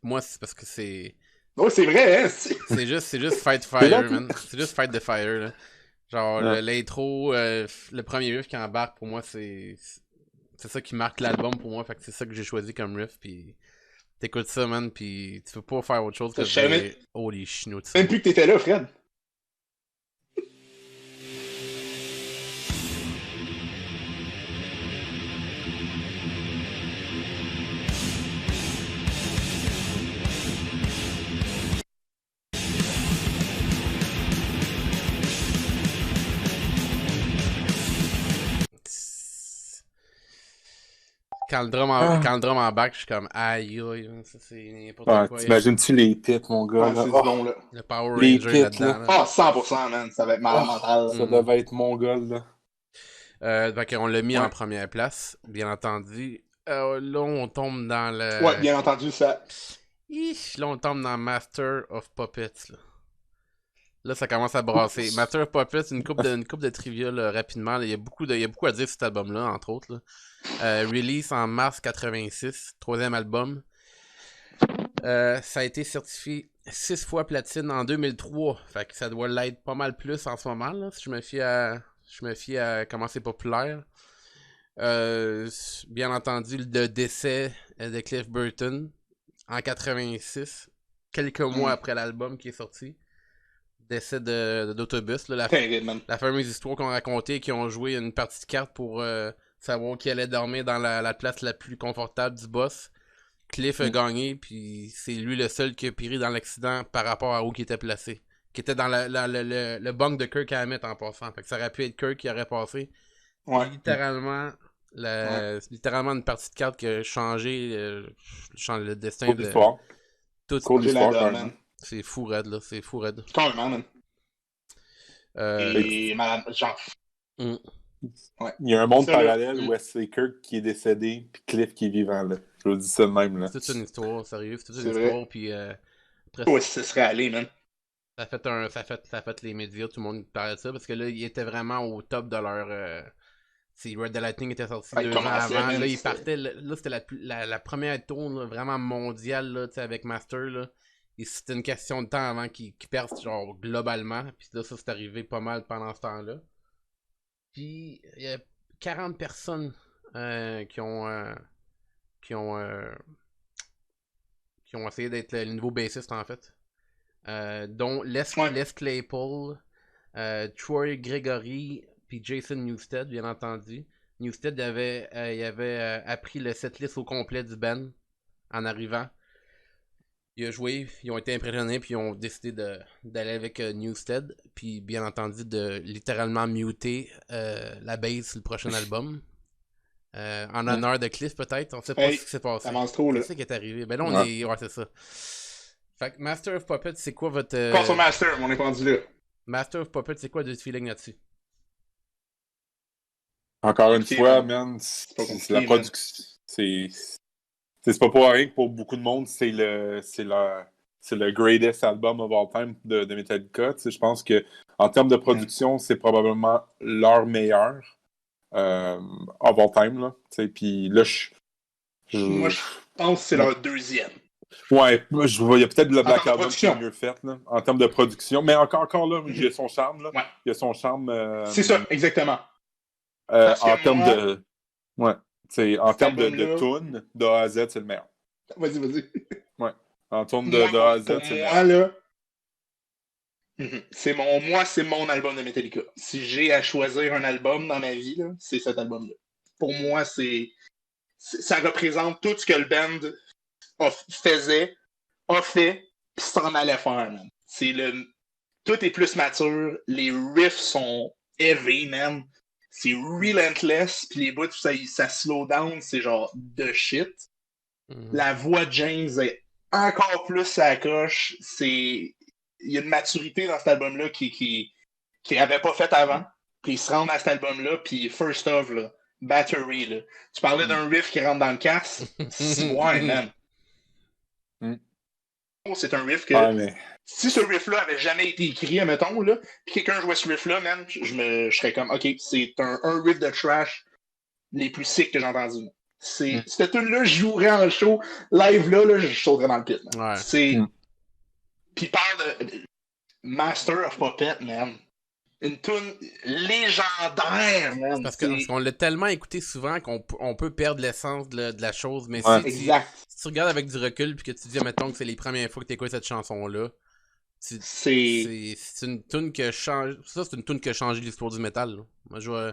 Moi, c'est parce que c'est...
Oh, c'est vrai, hein?
C'est juste Fight Fire, man. C'est juste Fight the Fire, là. Genre, l'intro, le premier riff qui embarque, pour moi, c'est ça qui marque l'album pour moi, fait que c'est ça que j'ai choisi comme riff, puis t'écoutes ça, man, puis tu peux pas faire autre chose que de holy schnutz.
Même plus que t'étais là, Fred.
Quand le drum embarque, je suis comme aïe aïe, ça c'est n'importe quoi.
T'imagines-tu les pits, mon gars?
C'est bon, là.
Le Power Ranger là-dedans.
Ah, 100%, man. Ça va être malade mental.
Ça devait être mon gars, là.
Fait qu'on l'a mis en première place, bien entendu. Là, on tombe dans le...
Ouais, bien entendu, ça...
Là, on tombe dans Master of Puppets, là. Là, ça commence à brasser. Master of Puppets, une coupe de trivia, là, rapidement. Là. Il y a beaucoup à dire sur cet album-là, entre autres, là. Release en mars 86, troisième album. Ça a été certifié 6 fois platine en 2003. Fait que ça doit l'être pas mal plus en ce moment, là, si je me fie à comment c'est populaire. Bien entendu, le décès de Cliff Burton en 86, quelques mois après l'album qui est sorti. Décès d'Autobus, là, la fameuse histoire qu'on racontait, qui ont joué une partie de cartes pour savoir qui allait dormir dans la place la plus confortable du boss. Cliff a gagné, puis c'est lui le seul qui a péri dans l'accident par rapport à où il était placé. Qui était dans le bunk de Kirk Hammett en passant. Fait que ça aurait pu être Kirk qui aurait passé.
Ouais.
Littéralement, littéralement une partie de cartes qui a changé le destin
Cours d'histoire.
Tout.
Cours d'histoire, quand même.
C'est fou raide, là. C'est fou raide.
Carrément, man. Et genre...
Ouais. Il y a un monde parallèle où c'est Kirk qui est décédé puis Cliff qui est vivant, là. Je vous dis ça de même, là.
C'est toute une histoire, sérieux. C'est toute une histoire, puis...
ouais, ça serait allé, man.
Ça a fait les médias, tout le monde parlait de ça, parce que là, ils étaient vraiment au top de leur... Red Dead Lightning était sorti 2 ans avant. Là, ils partaient... Là, c'était la première tour là, vraiment mondiale, là, avec Master, là. Et c'était une question de temps avant qu'ils percent, genre, globalement. Puis là, ça, c'est arrivé pas mal pendant ce temps-là. Puis, il y a 40 personnes qui ont essayé d'être le nouveau bassiste, en fait. Dont Les Claypool, Troy Gregory, puis Jason Newsted, bien entendu. Newsted il avait appris le setlist au complet du band en arrivant. Il a joué, ils ont été impressionnés, puis ils ont décidé d'aller avec Newsted, puis bien entendu de littéralement muter la bass sur le prochain album. En honneur de Cliff, peut-être. On sait pas ce qui s'est passé. Qu'est-ce qui est arrivé? Ben là, on est... Ouais, c'est ça. Fait que Master of Puppets, c'est quoi votre...
Pas sur Master, on est rendu là.
Master of Puppets, c'est quoi votre feeling là-dessus?
Encore une fois, man, c'est la production. C'est pas pour rien que pour beaucoup de monde, c'est le greatest album of all time de Metallica. Je pense que en termes de production, c'est probablement leur meilleur of all time. Là. Puis là,
moi, je pense que c'est leur deuxième.
Ouais, il y a peut-être le Black Album qui est mieux fait là, en termes de production. Mais encore là, il y a son charme. Là.
Ouais.
Il y a son charme.
C'est ça, exactement.
En termes de. Ouais. En termes de tune, de A à Z, c'est le meilleur.
Vas-y.
Ouais. En termes de A à Z, c'est le meilleur.
Là, c'est mon album de Metallica. Si j'ai à choisir un album dans ma vie, là, c'est cet album-là. Pour moi, ça représente tout ce que le band faisait, a fait, puis s'en allait faire, man. Tout est plus mature, les riffs sont heavy, man. C'est relentless, puis les bouts, ça slow down, c'est genre de shit. La voix de James est encore plus à la coche. Il y a une maturité dans cet album-là qui avait pas fait avant. Puis ils se rendent à cet album-là, puis first off, là, Battery, là. Tu parlais d'un riff qui rentre dans le casque. Ouais, man. C'est un riff que... Si ce riff-là avait jamais été écrit, admettons, là, puis quelqu'un jouait ce riff-là, man, je serais comme, OK, c'est un riff de trash les plus sick que j'ai entendu. Cette tune-là, je jouerais en show, live là, je sauterais dans le pit.
Ouais.
Puis il parle de Master of Puppet, man. Une tune légendaire, man.
Parce qu'on l'a tellement écouté souvent qu'on peut perdre l'essence de la chose, mais si tu regardes avec du recul puis que tu dis, mettons que c'est les premières fois que tu écoutes cette chanson-là, c'est une tune qui a changé. Ça, c'est une tune qui a changé l'histoire du métal. Là. Moi, je vais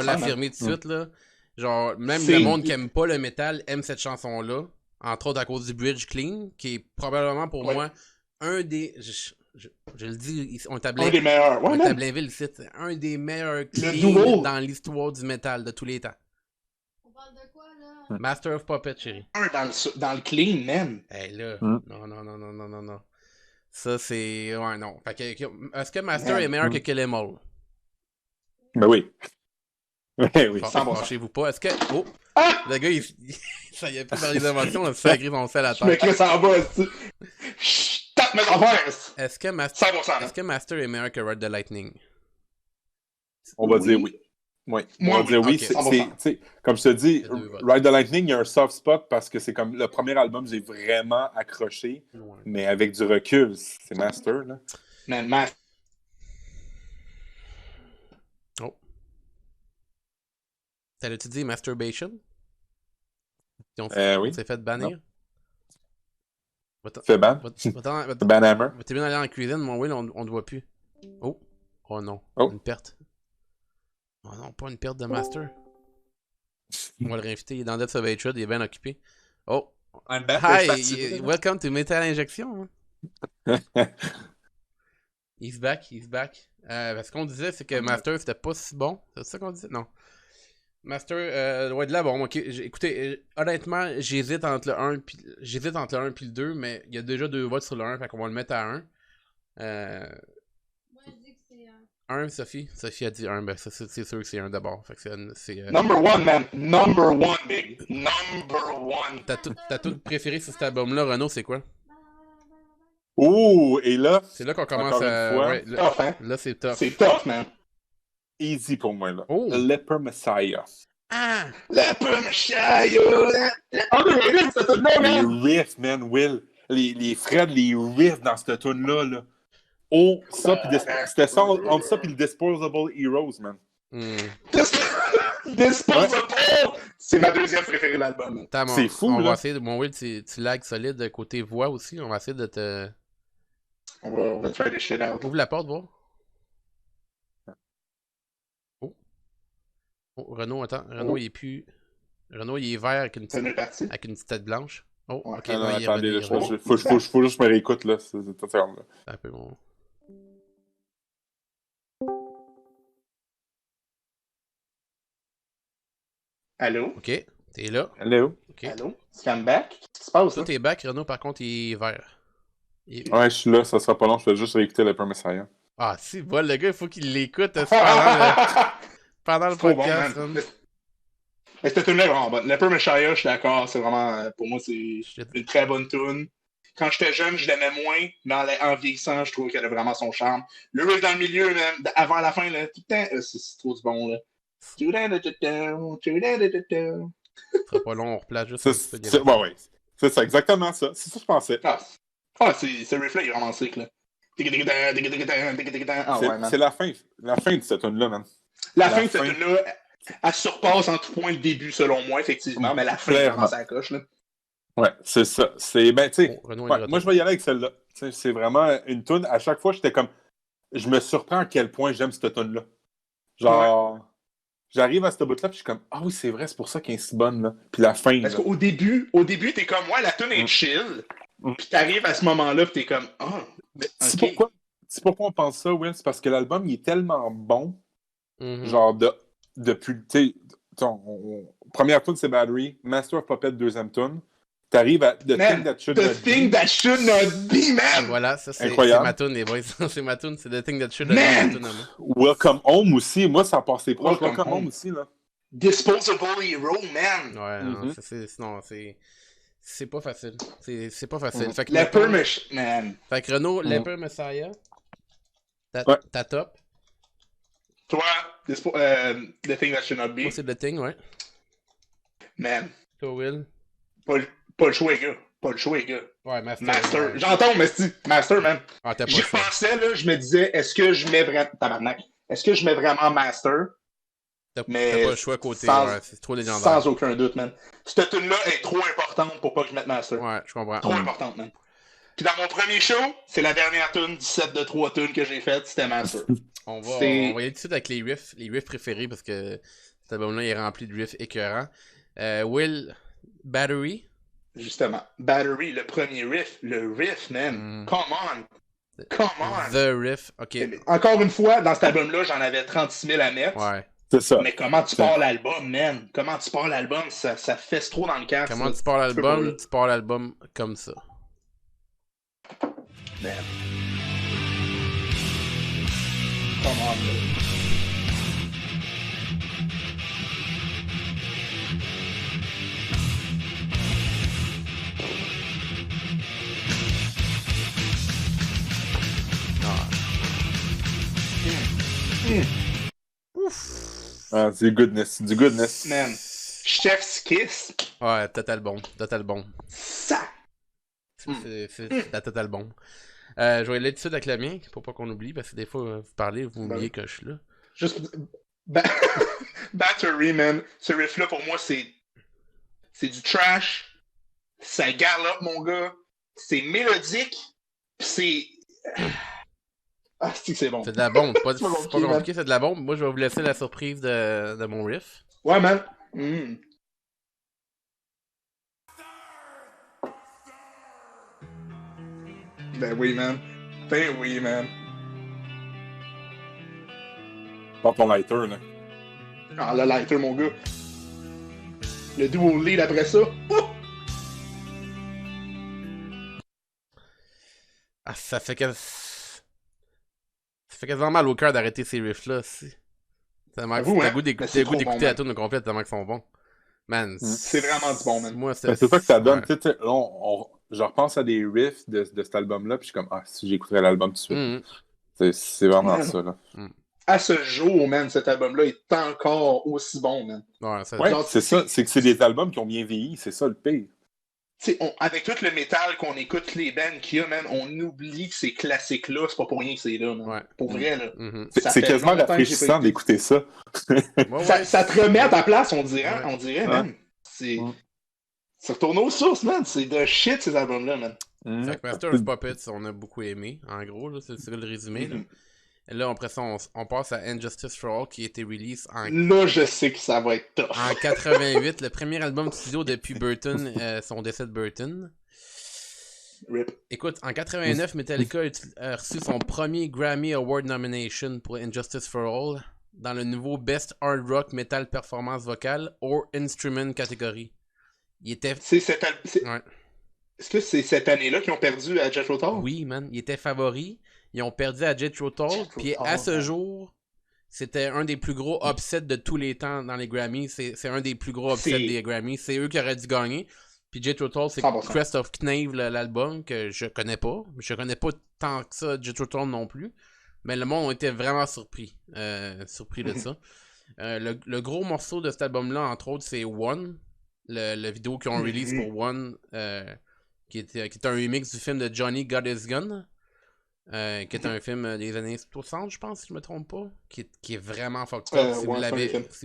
l'affirmer tout de suite. Là. Genre, même le monde qui aime pas le métal aime cette chanson-là. Entre autres à cause du Bridge Clean, qui est probablement pour moi un des. Je le dis, on est à Blainville.
Un des meilleurs.
On est à Blainville ici. Un des meilleurs cleans dans l'histoire du métal de tous les temps.
On parle de quoi, là?
Master of Puppets, chérie.
Dans le clean, man.
Hey, là. Non. Ça, c'est... Ouais, non. Fait que, est-ce que Master est meilleur que Kill 'Em All?
Ben oui. Oui.
Fâchez-vous pas. Est-ce que... Oh! Le gars, ça y a plus dans les émotions, là, ça grise son sel à terre.
Je me crisse en bas, tu tape mes affaires!
Est-ce que Master est meilleur que Red Dead Lightning?
On va dire oui. Oui. On va dire oui. C'est, comme je te dis, Ride the Lightning, il y a un soft spot parce que c'est comme le premier album que j'ai vraiment accroché. Mais avec du recul, c'est Master. Là.
Man,
Oh. T'allais-tu dire Masturbation?
Oui.
On s'est fait bannir?
Fait ban? Banhammer.
T'es bien allé en cuisine, mon Will, on ne voit plus. Oh non. Une perte. Oh non, pas une perte de Master. On va le réinviter, il est dans Death of Hatred, il est bien occupé. Oh!
I'm back.
Hi, welcome to Metal Injection. He's back. Ce qu'on disait, c'est que Master, c'était pas si bon. C'est ça qu'on disait? Non. Master, ouais, de la bombe, ok. Écoutez, honnêtement, j'hésite entre le 1 puis le 2, mais il y a déjà 2 votes sur le 1, fait qu'on va le mettre à 1.
Moi, je dis que c'est
1, Sophie? Sophie a dit 1, ben ça, c'est sûr que c'est 1 d'abord. Fait que c'est
Number one, man. Number one, big. Number one.
Ta toute préférée sur cet album-là, Renaud, c'est quoi?
Oh, et là,
C'est là qu'on commence
encore
à...
une fois,
Ouais,
Tough, hein?
là, c'est tough.
C'est tough, man.
easy pour moi, là.
Oh!
Leper Messiah.
Ah!
La Messiah! Underrated, cette tune-là,
Les
man!
riffs, man, Will. Les Fred, les riffs dans cette tune-là, là. Oh, ça, pis c'était ça entre ça pis le Disposable Heroes, man.
Disposable! C'est ma deuxième préférée de l'album.
C'est fou,
on
là.
va essayer de... Bon, Will, tu lags solide côté voix aussi. On va essayer de te...
On va try this shit out.
Ouvre la porte, voir. Oh. Oh, Renaud, attends. Renaud, il est plus... Renaud, il est vert avec une petite tête blanche. Oh,
Ouais.
ok.
Non,
il est
attendez,
revenu,
là, faut juste que je me réécoute, là. C'est tout ferme, là.
un peu bon.
Allô?
Ok, t'es là.
Allô?
Ok.
Allô? Scan back? Qu'est-ce qui se passe,
Toi,
là?
t'es back, Renaud, par contre, il est vert.
Ouais, je suis là, ça sera pas long, je vais juste réécouter Leper Messiah.
Ah, si, voilà, le gars, il faut qu'il l'écoute pendant le
Trop
podcast.
bon, man. Mais cette tune-là est vraiment bonne. Leper Messiah, je suis d'accord, c'est vraiment, pour moi, c'est une très bonne tune. Quand j'étais jeune, je l'aimais moins, mais en vieillissant, je trouve qu'elle a vraiment son charme. Le riff dans le milieu, même, avant la fin, là, tout le temps, c'est trop du bon, là.
Ce sera pas long, on replace juste un petit peu.
Ouais. C'est ça, exactement ça. C'est ça que je pensais.
Ce riff-là, il est vraiment sick, là. Ah, ouais, man.
C'est la fin de cette tune-là, man.
La fin de cette tune-là, elle surpasse en tout point le début, selon moi, effectivement, mais la fin, est vraiment sa coche, là.
Ouais, c'est ça. Ben, tu sais,
Ouais,
moi, je vais y aller avec celle-là. C'est vraiment une tune. À chaque fois, j'étais comme... Je me surprends à quel point j'aime cette tune-là. Genre... J'arrive à ce bout-là, puis je suis comme, ah oui, c'est vrai, c'est pour ça qu'elle est si bonne, là. Puis la fin,
Parce
là.
qu'au début, t'es comme, ouais, la tune est chill. Puis t'arrives à ce moment-là, puis t'es comme,
C'est pourquoi on pense ça, Will? C'est parce que l'album, il est tellement bon. Genre, depuis, tu sais, première tune, c'est Battery. Master of Puppet, deuxième tune. T'arrives à The
Thing That Should Not Be, man!
Voilà, ça, c'est ma tune, les boys. C'est ma tune, c'est The Thing That Should Not Be.
Welcome Home aussi. Moi, ça a passé proche. Welcome Home aussi, là.
Disposable Hero, man!
Ouais, non, c'est pas facile. C'est pas facile. Fait que
Leper man.
Fait que Renaud, Leper Messiah, ta top.
Toi, The Thing That Should Not Be.
Moi, c'est The Thing, ouais.
Man.
Toi, Will.
Pas le choix, les gars. Pas le choix, les gars.
Ouais, Master.
Ouais. J'entends, mais si. Master, man.
Ah, t'as pas
J'y pensais, là, je me disais, est-ce que je mets vraiment... Tabarnak. Est-ce que je mets vraiment Master?
T'as pas le choix côté, c'est trop légendaire.
Sans aucun doute, man. Cette tune-là est trop importante pour pas que je mette Master.
Ouais, je comprends.
Trop importante, man. Puis dans mon premier show, c'est la dernière tune du set de 3 tunes que j'ai faite, c'était Master.
On va y aller tout de suite avec les riffs préférés, parce que cet album-là est rempli de riffs écœurants. Will, Battery.
Justement, Battery, le premier riff, le riff, man. Come on!
The riff, ok.
Encore une fois, dans cet album-là, j'en avais 36 000 à mettre.
Ouais.
C'est ça.
Mais comment tu pars l'album, man? Comment tu pars l'album? Ça fesse trop dans le cœur.
Comment tu pars l'album? Tu pars l'album comme ça.
Man. Come on, man.
Ouf.
Ah, du goodness.
Man. Chef's Kiss.
Ouais, total bon.
Ça.
C'est la total bon. Je vais aller tout de suite avec le mien, pour pas qu'on oublie, parce que des fois, vous parlez, vous oubliez que je suis là.
Juste... Battery, man. Ce riff-là, pour moi, c'est du trash. Ça galope, mon gars. C'est mélodique. C'est... Ah, c'est bon.
C'est de la bombe. C'est pas compliqué, c'est de la bombe. Moi, je vais vous laisser la surprise de mon riff.
Ouais, man. Ben oui, man.
Pas ton lighter, là.
Ah, le lighter, mon gars. Le duo lead après ça.
Ah, ça fait quasiment mal au cœur d'arrêter ces riffs-là aussi. T'as goût d'écouter la tune au complet tellement qu'ils sont bons. Man,
c'est vraiment du bon, man.
Moi,
c'est ça que ça donne. Ouais. Je repense à des riffs de cet album-là, puis je suis comme, si j'écouterais l'album tout de suite. C'est vraiment ça, là.
À ce jour, man, cet album-là est encore aussi bon, man.
Ouais, c'est ça. C'est que c'est des albums qui ont bien vieilli. C'est ça le pire.
Avec tout le métal qu'on écoute, toutes les bands qu'il y a, man, on oublie que ces classiques-là, c'est pas pour rien que c'est là, man. Ouais. Pour vrai, là.
C'est quasiment rafraîchissant d'écouter ça.
Ça te remet à ta place, on dirait, man. C'est retourné aux sources, man. C'est de shit, ces albums-là, man.
Fait que Master of Puppets, on a beaucoup aimé, en gros, là, c'est le résumé, là. Et là, après ça, on passe à Injustice for All qui a été release en...
Là, je sais que ça va être tough.
En 88, le premier album studio depuis Burton, son décès de Burton.
Rip.
Écoute, en 89, Metallica a reçu son premier Grammy Award nomination pour Injustice for All dans le nouveau Best Hard Rock Metal Performance Vocale or Instrument catégorie. Il était...
Est-ce que c'est cette année-là qu'ils ont perdu à Jethro Tull?
Oui, man. Il était favori. Ils ont perdu à Jethro Tull. Puis à ce jour, c'était un des plus gros upsets de tous les temps dans les Grammys. C'est un des plus gros upsets des Grammys. C'est eux qui auraient dû gagner. Puis Jethro Tull, c'est 100%. Crest of Knave, l'album, que je connais pas. Je connais pas tant que ça Jethro Tull non plus. Mais le monde était vraiment surpris. Surpris de ça. Le gros morceau de cet album-là, entre autres, c'est One. Le vidéo qu'ils ont release pour One. Qui est un remix du film de Johnny Got His Gun. Qui est un film des années 60, je pense, si je me trompe pas. Qui est vraiment fucked up. Si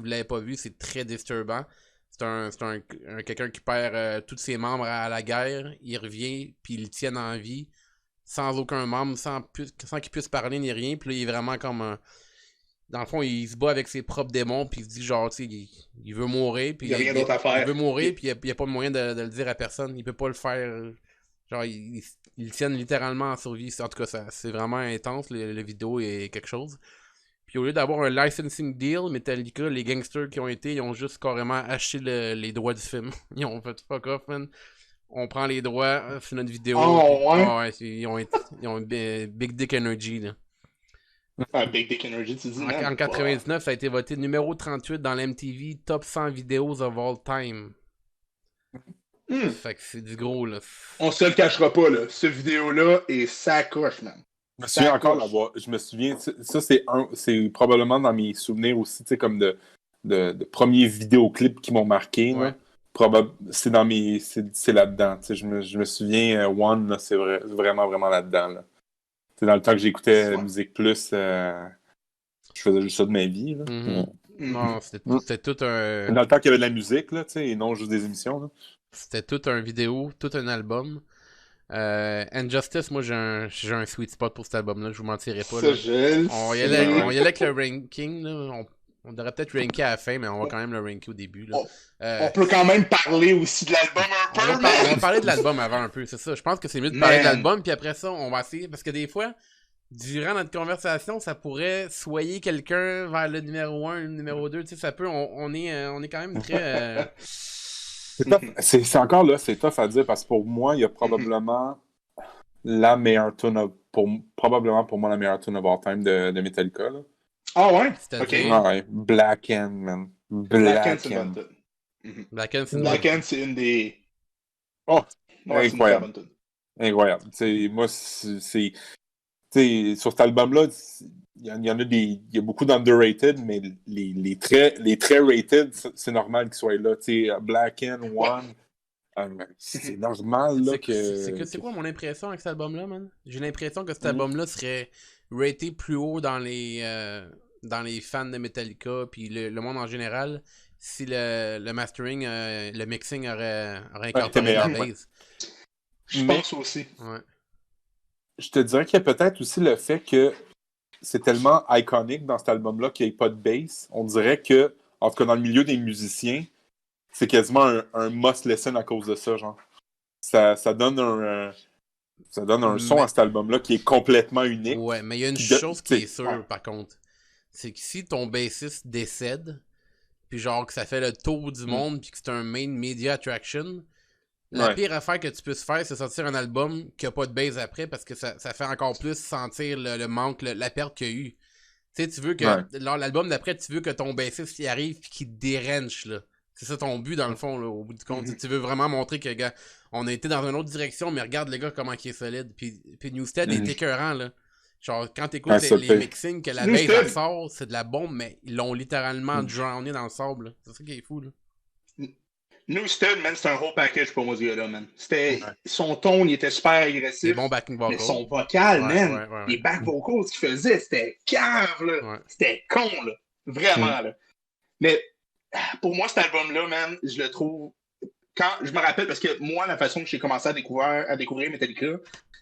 vous l'avez pas vu, c'est très disturbant. C'est quelqu'un qui perd tous ses membres à la guerre. Il revient, puis il le tient en vie. Sans aucun membre, sans qu'il puisse parler ni rien. Puis là, il est vraiment comme dans le fond, il se bat avec ses propres démons. Puis il se dit, genre, tu sais, il veut mourir. Puis
il n'y a rien d'autre à faire.
Il veut mourir, puis il n'y a pas de moyen de le dire à personne. Il peut pas le faire. Genre, ils tiennent littéralement en survie. En tout cas, c'est vraiment intense. Le vidéo est quelque chose. Puis au lieu d'avoir un licensing deal, Metallica, les gangsters qui ont été, ils ont juste carrément acheté les droits du film. Ils ont fait fuck off, man. On prend les droits, c'est notre vidéo.
Oh, ouais?
Ouais, ils ont Big Dick Energy, là.
Big Dick Energy, tu dis, man.
En 99, ça a été voté numéro 38 dans l'MTV Top 100 Videos of All Time. Fait que c'est du gros, là.
On se le cachera pas, là. Ce vidéo-là est sacoche, man.
Je me souviens encore l'avoir. Je me souviens, ça c'est probablement dans mes souvenirs aussi, tu sais, comme de premiers vidéoclips qui m'ont marqué.
Ouais.
C'est là-dedans. Tu sais, je me souviens, One, là, c'est vraiment, vraiment là-dedans. Là. C'est dans le temps que j'écoutais Musique Plus, je faisais juste ça de ma vie. Là.
Non, c'était tout un...
Dans le temps qu'il y avait de la musique, là, tu sais, et non juste des émissions. Là.
C'était tout un vidéo, tout un album. Injustice, moi j'ai un sweet spot pour cet album-là, je vous mentirai pas. Là. On y allait avec le ranking, là. On devrait peut-être ranker à la fin, mais on va quand même le ranker au début. Là.
On peut quand même parler aussi de l'album un peu.
On va parler de l'album avant un peu, c'est ça. Je pense que c'est mieux de parler de l'album, puis après ça, on va essayer. Parce que des fois, durant notre conversation, ça pourrait soyer quelqu'un vers le numéro 1, le numéro 2. Tu sais, ça peut. On est quand même très.
C'est encore là, c'est tough à dire parce que pour moi, il y a probablement la meilleure tune probablement pour moi la meilleure tune of all time de Metallica. Là.
Ah ouais?
Ok. Ouais, Black End, man. Black End.
Black End,
c'est une des...
Oh, incroyable. Incroyable. T'sais, moi, c'est... sur cet album-là, il y a beaucoup d'underrated, mais les très rated, c'est normal qu'ils soient là. T'sais, Black End, One... c'est normal là
c'est quoi mon impression avec cet album-là, man? J'ai l'impression que cet album-là serait raté plus haut dans les fans de Metallica puis le monde en général si le mastering, le mixing aurait incorporé la base.
Je pense aussi.
Ouais.
Je te dirais qu'il y a peut-être aussi le fait que c'est tellement iconique dans cet album-là qu'il n'y ait pas de bass. On dirait que, en tout cas dans le milieu des musiciens, c'est quasiment un must listen à cause de ça, genre. Ça donne un son à cet album-là qui est complètement unique.
Ouais, mais il y a une chose qui est sûre, par contre. C'est que si ton bassiste décède, puis genre que ça fait le tour du monde, puis que c'est un main media attraction, la pire affaire que tu puisses faire, c'est sortir un album qui a pas de base après, parce que ça fait encore plus sentir le manque, la perte qu'il y a eu. Tu sais, tu veux que, l'album d'après, tu veux que ton bassiste y arrive pis qu'il te dérange, là. C'est ça ton but, dans le fond, là, au bout du compte. Tu veux vraiment montrer que, gars, on a été dans une autre direction, mais regarde le gars comment il est solide. Puis Newstead est écœurant, là. Genre, quand t'écoutes les mixings, que la bass elle sort, c'est de la bombe, mais ils l'ont littéralement drowné dans le sable, là. C'est ça qui est fou, là.
Newstead, man, c'était un whole package pour moi, ce gars-là, man. Son ton, il était super agressif.
Bon backing vocal.
Mais son vocal, man, les back vocals qu'il faisait, c'était cave, là. Ouais. C'était con, là. Vraiment, là. Mais pour moi, cet album-là, man, je le trouve... Quand je me rappelle, parce que moi, la façon que j'ai commencé à découvrir Metallica,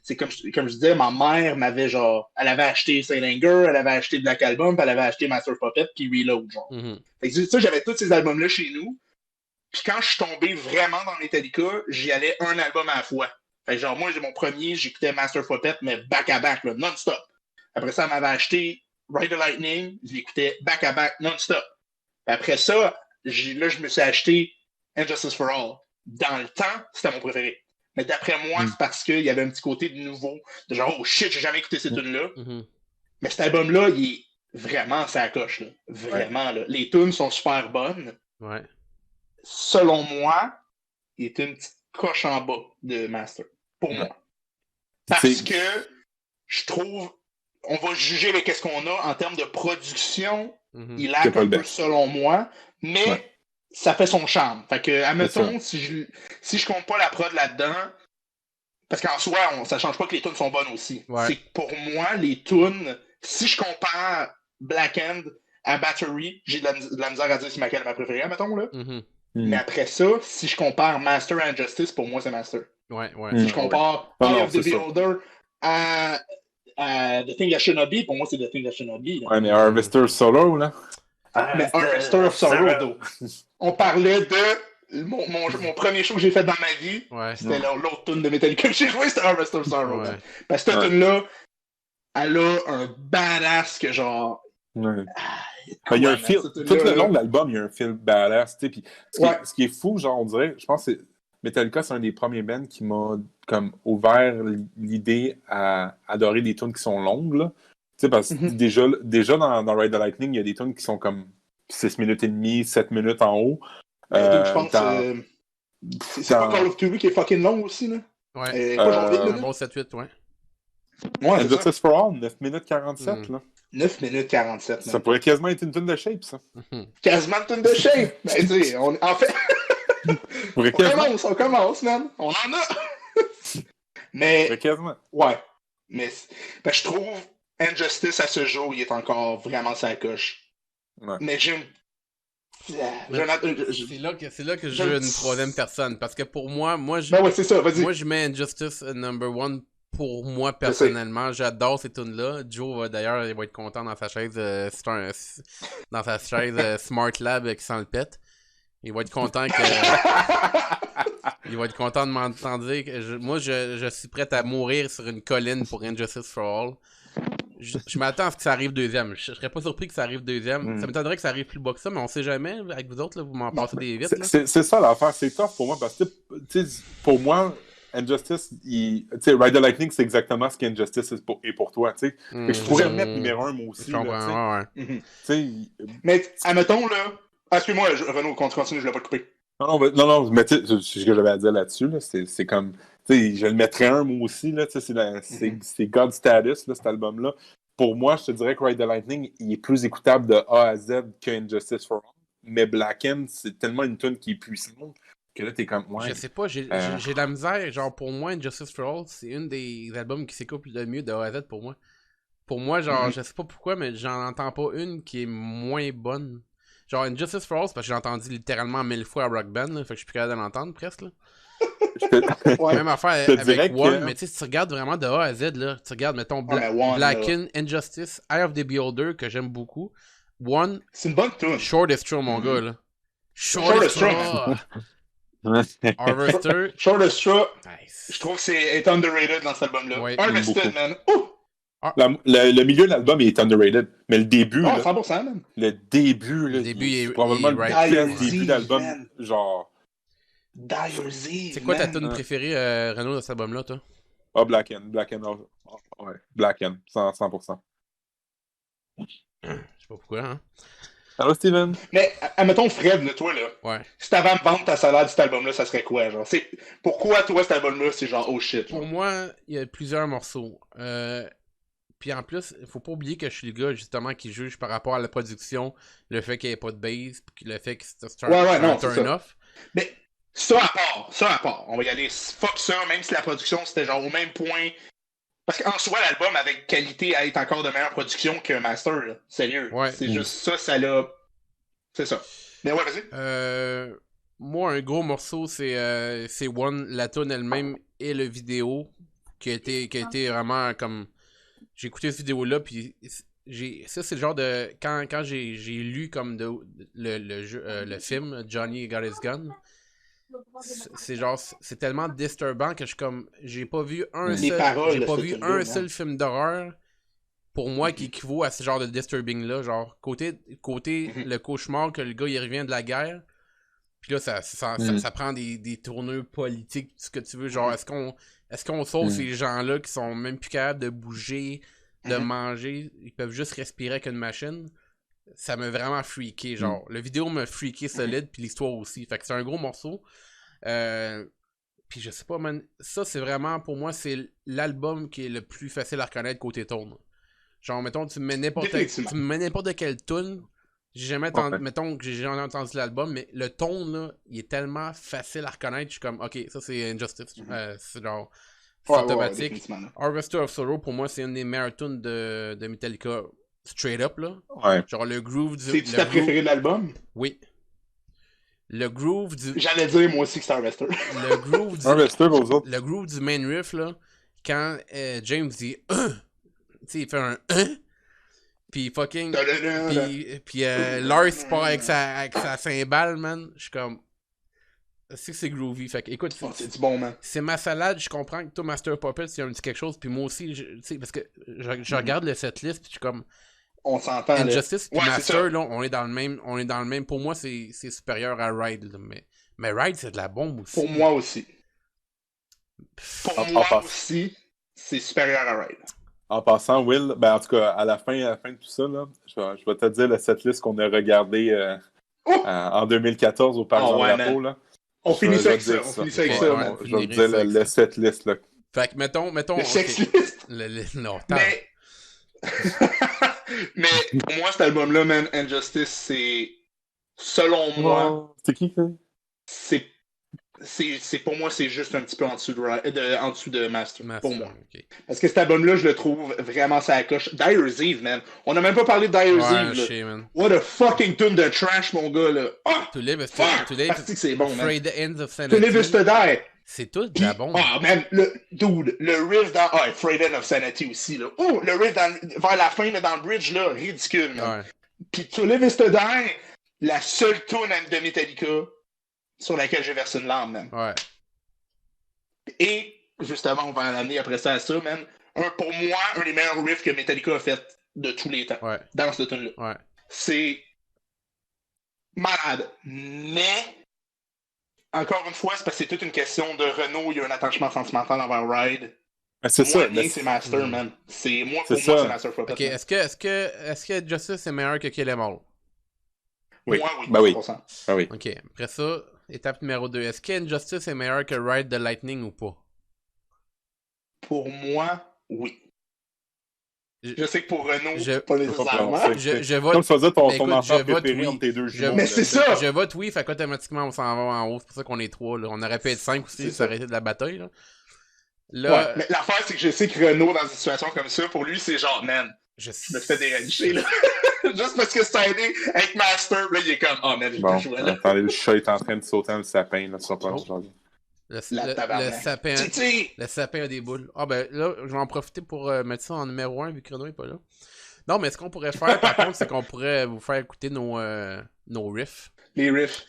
c'est comme je disais, ma mère m'avait genre... Elle avait acheté Saint Anger, elle avait acheté Black Album, puis elle avait acheté Master of Puppets, puis Reload, genre. Fait que ça, j'avais tous ces albums-là chez nous. Puis quand je suis tombé vraiment dans Metallica, j'y allais un album à la fois. Fait que genre, moi, mon premier, j'écoutais Master of Puppets, mais back-à-back, là, non-stop. Après ça, elle m'avait acheté Ride the Lightning, je l'écoutais back-à-back, non-stop. Après ça, je me suis acheté Injustice for All. Dans le temps, c'était mon préféré. Mais d'après moi, c'est parce qu'il y avait un petit côté de nouveau, de genre, oh shit, j'ai jamais écouté cette tune-là. Mais cet album-là, il est vraiment sa coche, là. Vraiment, là. Les tunes sont super bonnes.
Ouais.
Selon moi, il est une petite coche en bas de Master. Pour moi. Parce que je trouve, on va juger avec qu'est-ce qu'on a en termes de production. Il lag un peu selon moi, mais ça fait son charme. Fait que, admettons, si je compte pas la prod là-dedans, parce qu'en soi, ça change pas que les tunes sont bonnes aussi. C'est que pour moi, les tunes, si je compare Black End à Battery, j'ai de la misère à dire c'est laquelle ma préférée, admettons, là. Mais après ça, si je compare Master et Injustice, pour moi, c'est Master. Si je compare Eye of the Beholder à The Thing That Should Not Be, pour moi, c'est The Thing That Should Not Be. Là.
Ouais, mais Harvester Solo, là.
Mais Harvester of Sorrow, on parlait de mon premier show que j'ai fait dans ma vie. C'était l'autre tune de Metallica que j'ai joué, c'était Harvester of Sorrow. Parce que cette tune-là, elle a un badass que genre...
Il y a un feel, tout le long de l'album, il y a un feel badass, tu sais, puis ce qui est fou, genre, on dirait, je pense que Metallica, c'est un des premiers bands qui m'a comme ouvert l'idée à adorer des tunes qui sont longues, là. Tu sais, parce que déjà dans Ride the Lightning, il y a des tunes qui sont comme 6 minutes et demie, 7 minutes en haut.
Je pense que c'est pas Call of Duty qui est fucking long aussi, là.
Un bon 7-8,
Ouais, Injustice for All, 9 minutes 47, là.
9 minutes 47.
Ça pourrait quasiment être une tune de Shape, ça.
Quasiment une tune de Shape! Ben, tu sais, en fait... on commence, man. On en a! Mais...
Quasiment.
Ouais. Mais ben, je trouve Injustice, à ce jour, il est encore vraiment sa coche. Mais j'ai une...
C'est là que je veux une troisième personne. Parce que pour moi
c'est ça, vas-y.
Moi, je mets Injustice number one. Pour moi, personnellement, j'adore ces tunes-là. Joe, d'ailleurs, il va être content dans sa chaise Smart Lab qui sent le pète. Il va être content il va être content de m'entendre dire que moi, je suis prêt à mourir sur une colline pour Injustice for All. Je m'attends à ce que ça arrive deuxième. Je serais pas surpris que ça arrive deuxième. Ça m'étonnerait que ça arrive plus bas que ça, mais on sait jamais. Avec vous autres, là, vous m'en passez des vite.
C'est ça l'affaire. C'est tough pour moi parce que, pour moi, Injustice, tu sais, Ride the Lightning, c'est exactement ce qu'Injustice est pour toi, tu sais. Je pourrais le mettre numéro 1, moi aussi.
Mais, admettons, là... excuse-moi, Renaud, continue, je l'ai pas coupé.
Non, mais tu sais, ce que j'avais à dire là-dessus, là, c'est comme... Tu sais, je le mettrais 1, moi aussi, là, tu sais, c'est God Status, là, cet album-là. Pour moi, je te dirais que Ride the Lightning, il est plus écoutable de A à Z que Injustice for All. Mais Black End, c'est tellement une tune qui est puissante que là, t'es comme...
Je sais pas, j'ai de la misère. Genre, pour moi, Injustice for All, c'est une des albums qui s'écoute le mieux de A à Z pour moi. Pour moi, genre, je sais pas pourquoi, mais j'en entends pas une qui est moins bonne. Genre, Injustice for All, c'est parce que j'ai entendu littéralement 1000 fois à Rock Band, là, fait que je suis plus capable de l'entendre presque, là. Même affaire avec One, mais tu sais, si tu regardes vraiment de A à Z, là, tu regardes, mettons, Blackened, Injustice, Eye of the Beholder, que j'aime beaucoup. One,
c'est une bonne tune.
Shortest Straw, mon gars, là. Shortest Straw! Harvester.
Shortest Straw. Nice. Je trouve que c'est underrated dans cet album-là. Harvested, man.
Le milieu de l'album il est underrated, mais le début, là,
100%, même.
Le début, là, c'est probablement le pire début d'album, genre...
Dire Z,
c'est quoi ta tune préférée, Renaud, de cet album-là, toi?
Ah, Black End, ouais, Black End, 100%.
Je sais pas pourquoi, hein?
Allô, Steven?
Mais, admettons, Fred, là, toi, là,
ouais.
si t'avais à me vendre ta salade de cet album-là, ça serait quoi, genre? Pourquoi, toi, cet album-là, c'est genre, oh shit?
Pour moi, il y a plusieurs morceaux. Puis en plus, il faut pas oublier que je suis le gars, justement, qui juge par rapport à la production, le fait qu'il n'y ait pas de bass, puis le fait que c'est un turn-off.
Mais, ça à part. On va y aller, fuck ça, même si la production, c'était genre au même point... Parce qu'en soi, l'album avait qualité à être encore de meilleure production qu'un master, là. Sérieux.
Ouais.
C'est juste ça l'a... C'est ça. Mais ouais, vas-y.
Moi, un gros morceau, c'est One, la tune elle-même et le vidéo, qui a été vraiment comme... J'ai écouté cette vidéo-là, puis ça, c'est le genre de... Quand j'ai lu comme le film, Johnny Got His Gun, c'est genre, c'est tellement disturbant que je suis comme, j'ai pas vu un seul film d'horreur pour moi qui équivaut à ce genre de disturbing là, genre côté le cauchemar que le gars il revient de la guerre, puis là ça prend des tournures politiques, ce que tu veux, genre est-ce qu'on sauve ces gens-là qui sont même plus capables de bouger, de manger, ils peuvent juste respirer avec une machine. Ça m'a vraiment freaké, genre. Le vidéo m'a freaké solide, puis l'histoire aussi. Fait que c'est un gros morceau. Puis je sais pas, man. Ça, c'est vraiment, pour moi, c'est l'album qui est le plus facile à reconnaître côté tone. Genre, mettons, tu me mets n'importe quelle tune. J'ai jamais mettons que j'ai jamais entendu l'album, mais le ton, là, il est tellement facile à reconnaître. Je suis comme, ok, ça c'est Injustice. C'est genre, c'est automatique. Harvester of Sorrow, pour moi, c'est une des meilleures tunes de Metallica. Straight up, là.
Ouais.
Genre le groove du...
C'est-tu ta préférée de l'album?
Oui. Le groove du...
J'allais dire, moi aussi, que c'est Harvester.
Le groove du...
Harvester, vos autres.
Le groove du main riff, là, quand James dit tu sais, il fait un puis fucking... puis Lars part avec sa cymbale, man. Je suis comme... C'est groovy. Fait que, écoute,
c'est du bon, man.
C'est ma salade. Je comprends que toi, Master Puppet, il y a un petit quelque chose. Puis moi aussi, tu sais, parce que je regarde le setlist, puis je suis comme...
On s'entend.
Injustice et Master, là, on est dans le même. Pour moi, c'est supérieur à Ride. Là, mais Ride, c'est de la bombe aussi.
Pour moi aussi. C'est supérieur à Ride.
En passant, Will, ben en tout cas, à la fin de tout ça, là, je vais te dire la setlist qu'on a regardée en 2014 au Parc Jean-Drapeau, là.
On finit ça avec ça.
Je vais te dire le setlist, là.
Fait que mettons.
Le setlist?
Non,
Mais pour moi, cet album-là, man, Injustice, c'est... Selon moi...
C'est qui,
c'est pour moi, c'est juste un petit peu en dessous de Master pour moi.
Okay.
Parce que cet album-là, je le trouve vraiment ça coche. Dire's Eve, man. On n'a même pas parlé de Dire's Eve, là. What a fucking tune de trash, mon gars, là. Ah!
To live is
c'est bon, man.
Afraid the ends of sanity.
To live is to die.
C'est tout de la bombe.
Ah, man, le riff dans... Ah, Afraid End of Sanity aussi, là. Oh, le riff vers la fin, là, dans le bridge, là, ridicule, man. Ouais. Puis To Live is to Die, la seule tune de Metallica sur laquelle j'ai versé une larme, man.
Ouais.
Et, justement, on va en amener après ça à ça, man. Pour moi, un des meilleurs riffs que Metallica a fait de tous les temps.
Ouais.
Dans cette tune-là.
Ouais.
C'est malade. Mais... Encore une fois, c'est parce que c'est toute une question de Renault, il y a un attachement sentimental envers Ride.
C'est ça.
C'est Master, man. Pour moi, c'est Master Puppet.
Ok, est-ce que Justice est meilleur que Kill Em All?
Oui. Moi, oui.
Ben oui.
Ah oui.
Ok, après ça, étape numéro 2. Est-ce que Injustice est meilleur que Ride the Lightning ou pas?
Pour moi, oui. Je sais que pour Renault, pas nécessairement.
Je vote.
Comme ça faisait ton enfant préféré entre tes deux jumeaux.
Mais c'est ça!
Je vote oui, fait qu'automatiquement on s'en va en haut. C'est pour ça qu'on est 3. Là. On aurait pu être 5 aussi, ça aurait été de la bataille. Là.
Ouais, mais l'affaire, c'est que je sais que Renault, dans une situation comme ça, pour lui, c'est genre, man, je me fais déranger, là. Juste parce que c'est aidé avec Master, là, il est comme, oh, man, j'ai pas joué, là.
Attendez, le chat est en train de sauter dans le sapin, là, sur pas
le sapin a des boules. Ah ben là, je vais en profiter pour mettre ça en numéro 1 vu que Renaud est pas là. Non, mais ce qu'on pourrait faire, par contre, c'est qu'on pourrait vous faire écouter nos riffs.
Les riffs.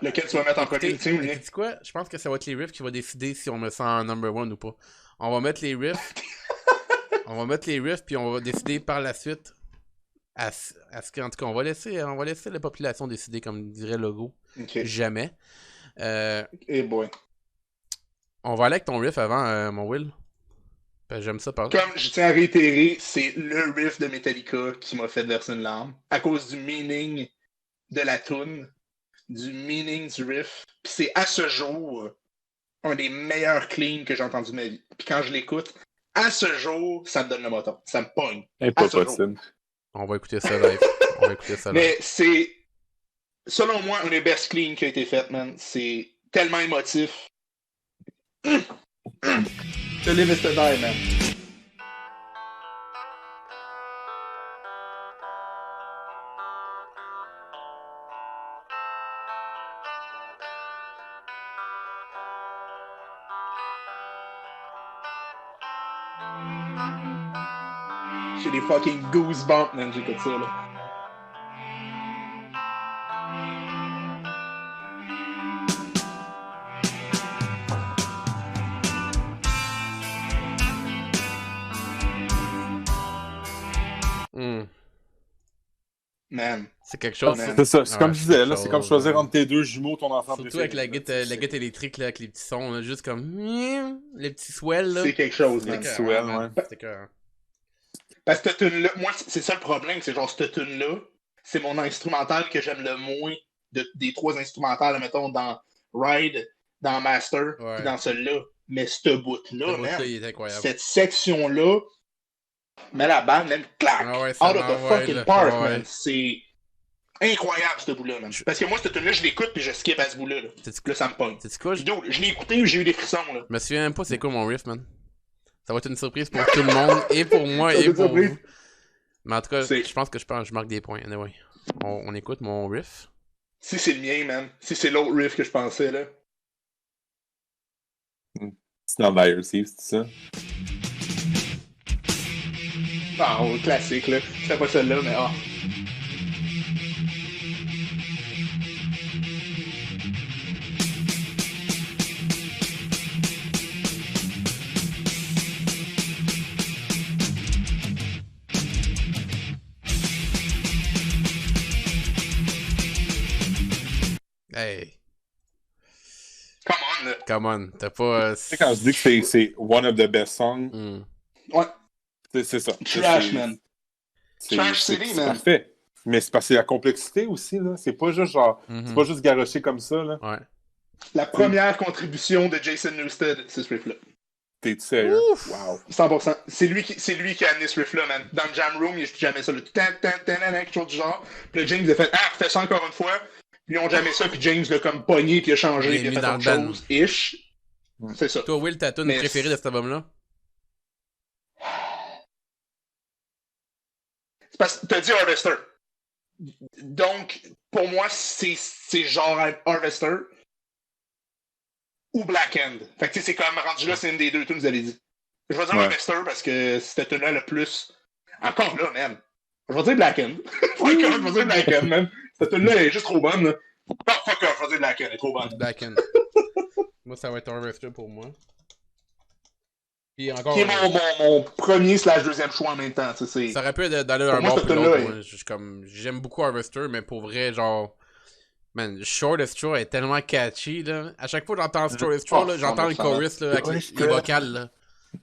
Lequel tu vas mettre en premier, tu
sais quoi? Je pense que ça va être les riffs qui va décider si on met ça en number 1 ou pas. On va mettre les riffs. On va mettre les riffs, puis on va décider par la suite. À ce qu'en tout cas, on va laisser la population décider, comme dirait Logo.
Okay.
Jamais.
Boy.
On va aller avec ton riff avant, mon Will. J'aime ça parler.
Comme je tiens à réitérer, c'est le riff de Metallica qui m'a fait verser une larme. À cause du meaning de la tune, du meaning du riff. Puis c'est à ce jour un des meilleurs cleans que j'ai entendu de ma vie. Puis quand je l'écoute, à ce jour, ça me donne le moton. Ça me pogne.
Pas possible.
On va écouter ça live.
Mais c'est, selon moi, un des best cleans qui a été fait, man. C'est tellement émotif. To live is to die, man. J'ai des fucking goosebumps, man, j'écoute ça, là. Man.
C'est quelque chose.
C'est ça, c'est comme je disais, là, c'est comme choisir entre tes deux jumeaux, ton enfant
surtout avec la guette électrique, là, avec les petits sons, là, juste comme les petits swells, là.
C'est quelque chose, man.
Swell, ouais.
Parce que cette tune-là, moi, c'est ça le problème, c'est genre cette tune-là, c'est mon instrumental que j'aime le moins des trois instrumentales, mettons, dans Ride, dans Master, puis dans celui-là. Mais ce bout-là, man, cette section-là, mais la bande, même clac, out of the fucking park, man. C'est incroyable, ce bout-là, man. Parce que moi, cette tune-là, je l'écoute puis je skip à ce bout-là. Là, ça me pogne. Je l'ai écouté et j'ai eu des frissons, là.
Je me souviens même pas c'est quoi mon riff, man. Ça va être une surprise pour tout le monde, et pour moi, et pour vous. Mais en tout cas, je pense que je marque des points. Anyway, on écoute mon riff.
Si c'est le mien, man. Si c'est l'autre riff que je pensais, là.
C'est dans Dire Thieves, c'est ça?
Ah, classique, là. C'était pas celle-là, mais ah.
Hey.
Come on, là.
Come on. T'as pas.
Tu sais, quand je dis que c'est one of the best songs.
Ouais.
C'est ça.
Trash, man. Trash City, man.
Parfait. Mais c'est parce que la complexité aussi, là. C'est pas juste genre. C'est pas juste garoché comme ça, là.
Ouais.
La première contribution de Jason Newsted, c'est ce riff-là.
T'es sérieux?
Ouf. Wow. 100%. C'est lui qui a amené ce riff-là, man. Dans le Jam Room, il n'y a jamais ça. Quelque chose du genre. Puis là, James a fait refais ça encore une fois. Puis ils ont jamais ça, puis James l'a comme pogné, puis il a changé, puis il a fait autre chose. Ish. C'est ça.
Toi, Will, ta tune préférée de cet album-là?
C'est parce que t'as dit Harvester. Donc, pour moi, c'est genre Harvester ou Black End. Fait que tu sais, c'est comme rendu là, c'est une des deux tunes, vous avez dit. Je vais dire Harvester parce que cette tune-là le plus. Encore là, man. Je vais dire Black End. Je vais dire Black End, man. Cette tune-là, elle est juste trop bonne, là. Oh, fuck off, je vais dire Black End, elle est trop bonne.
Black End. Moi, ça va être Harvester pour moi. Puis encore.
Qui est mon premier / deuxième choix en même temps, tu sais.
Ça aurait pu d'aller un bord pour l'autre. J'aime beaucoup Harvester, mais pour vrai, genre. Man, Shortest Straw est tellement catchy, là. À chaque fois que j'entends Shortest Straw, là, j'entends le chorus, là, avec les vocales, là.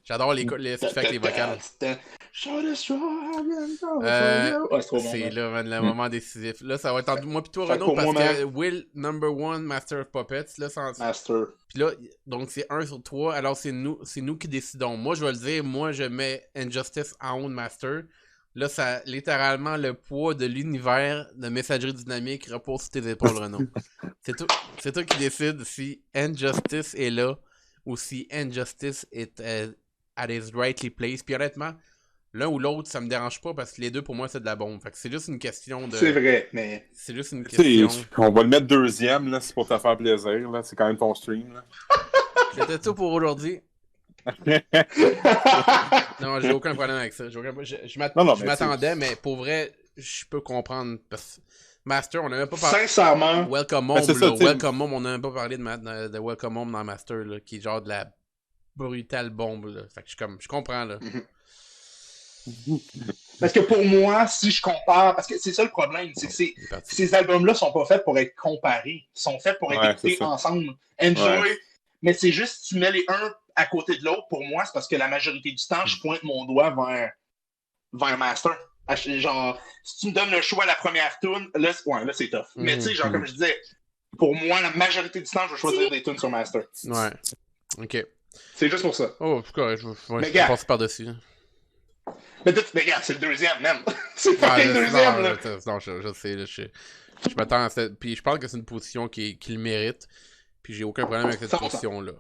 J'adore ce qu'il fait avec les vocales.
Shortest Straw,
c'est là, man, le moment décisif. Là, ça va être entre moi pis toi, Renaud, parce que Will, number one, Master of Puppets, là,
Master.
Puis là, donc c'est 1 sur 3, alors c'est nous qui décidons. Moi, je vais le dire, moi, je mets Injustice en haut de Master. Là, ça, littéralement, le poids de l'univers de messagerie dynamique repose sur tes épaules, Renaud. C'est toi qui décides si Injustice est là ou si Injustice est at his rightly placed. Puis honnêtement, l'un ou l'autre, ça me dérange pas parce que les deux, pour moi, c'est de la bombe. Fait que c'est juste une question de...
C'est vrai, mais...
C'est juste une question...
On va le mettre deuxième, là, c'est pour te faire plaisir, là. C'est quand même ton stream, là.
C'était tout pour aujourd'hui. Non, j'ai aucun problème avec ça. Je m'attendais, mais pour vrai, je peux comprendre. Parce... Master, on n'a même pas parlé.
Sincèrement.
Welcome Home, là. Welcome Home, on n'a même pas parlé de Welcome Home dans Master, là, qui est genre de la brutale bombe, là. Fait que je comprends, là.
Parce que pour moi, si je compare, parce que c'est ça le problème, c'est que ces albums-là sont pas faits pour être comparés. Ils sont faits pour être écoutés ensemble. Enjoy. Ouais. Mais c'est juste, tu mets les uns à côté de l'autre, pour moi, c'est parce que la majorité du temps, je pointe mon doigt vers Master. Genre, si tu me donnes le choix à la première tune, là c'est tough. Mais tu sais, genre, comme je disais, pour moi, la majorité du temps, je vais choisir des tunes sur Master.
Ouais. OK.
C'est juste pour ça.
Oh, pourquoi je passe par-dessus.
Mais regarde, c'est le deuxième, même. C'est pas le deuxième, là.
Non, je sais, là, je m'attends à ça. Puis je pense que c'est une position qui le mérite. Puis j'ai aucun problème avec cette position-là.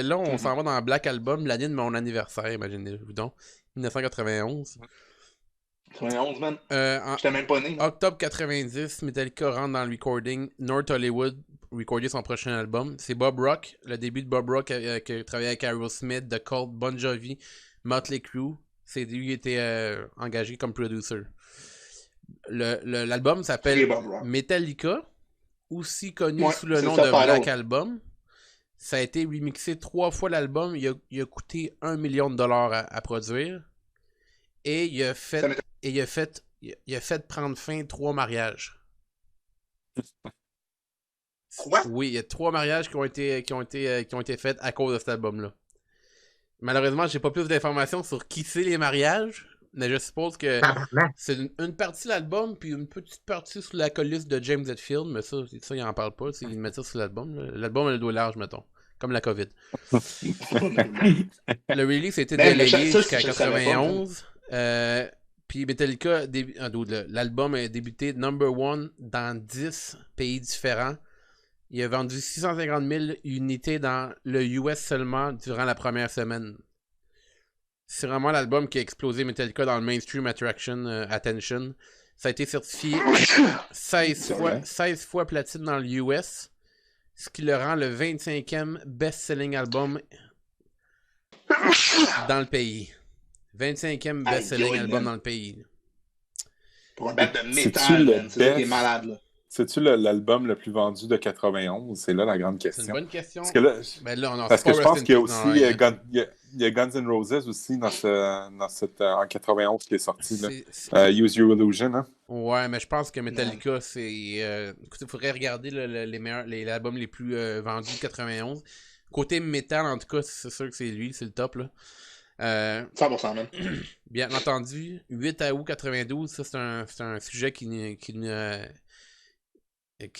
Là, on s'en va dans Black Album, l'année de mon anniversaire, imaginez-vous donc. 1991.
91, man. J'étais même pas né.
Octobre 90, Metallica rentre dans le recording North Hollywood, recorder son prochain album. C'est Bob Rock, le début de Bob Rock qui a travaillé avec Aerosmith, The Cult, Bon Jovi, Motley Crue. C'est lui qui était engagé comme producer. L'album s'appelle Metallica, aussi connu sous le nom de Black Album. Ça a été remixé 3 fois l'album. Il a coûté $1 million à produire. Et il a fait prendre fin 3 mariages.
Quoi?
Oui, il y a 3 mariages qui ont été faits à cause de cet album-là. Malheureusement, j'ai pas plus d'informations sur qui c'est les mariages, mais je suppose que c'est une partie de l'album, puis une petite partie sur la colisse de James Hetfield, mais ça il en parle pas, il met ça sur l'album. L'album a le dos large, mettons, comme la COVID. Le release a été délayé jusqu'à 91. Puis Metallica, l'album a débuté #1 dans 10 pays différents. Il a vendu 650 000 unités dans le US seulement durant la première semaine. C'est vraiment l'album qui a explosé Metallica dans le mainstream attention. Ça a été certifié 16 fois platine dans le US, ce qui le rend le 25e best-selling album dans le pays. 25e best-selling album dans le pays.
Pour un band de métal, c'est ça qui est malade, là.
C'est-tu l'album le plus vendu de 91? C'est là la grande question.
C'est une bonne question.
Parce que là, je pense qu'il y a aussi il y a Guns N' Roses aussi dans cette en 91 qui est sorti. Use Your Illusion. Hein?
Ouais, mais je pense que Metallica, c'est... écoutez, il faudrait regarder les albums les plus vendus de 91. Côté métal, en tout cas, c'est sûr que c'est lui, c'est le top, là.
100% même.
Bien entendu, 8 août 92, ça c'est un sujet qui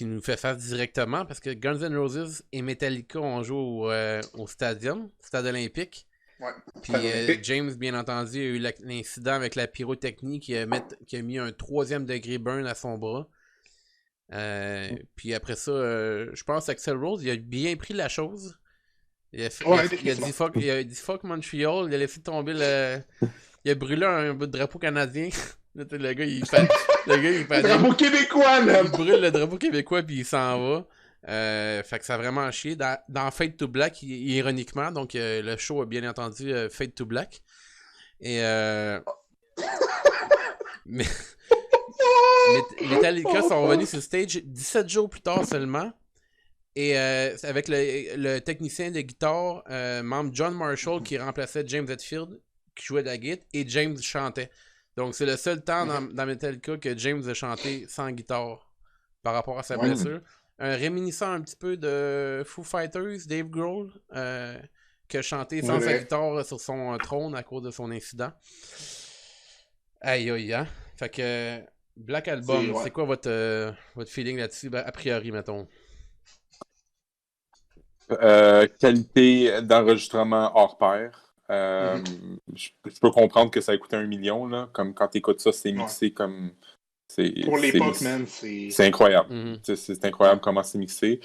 nous fait face directement parce que Guns N' Roses et Metallica ont joué au stade olympique.
Ouais.
Puis James, bien entendu, a eu l'incident avec la pyrotechnie qui a mis un 3e degré burn à son bras. Puis après ça, je pense qu'Axl Rose, il a bien pris la chose. Il a dit fuck Montreal, il a laissé tomber il a brûlé un bout de drapeau canadien. Le gars, il fait.
Le drapeau québécois, là!
Il brûle le drapeau québécois, puis il s'en va. Fait que ça a vraiment chié. Dans Fade to Black, ironiquement, donc le show a bien entendu Fade to Black. Et. Metallica sont revenus sur le stage 17 jours plus tard seulement. Et avec le technicien de guitare, membre John Marshall, qui remplaçait James Hetfield, qui jouait de la guitare, et James chantait. Donc c'est le seul temps dans Metallica que James a chanté sans guitare par rapport à sa blessure. Réminiscent un petit peu de Foo Fighters, Dave Grohl, qui a chanté sans sa guitare sur son trône à cause de son incident. Aïe aïe, hein? Fait que Black Album, c'est quoi votre feeling là-dessus, a priori, mettons?
Qualité d'enregistrement hors pair. Je peux comprendre que ça a coûté $1 million, là. Comme quand tu écoutes ça, c'est mixé comme.
Pour l'époque, même, c'est
incroyable. Mm-hmm. C'est incroyable comment c'est mixé.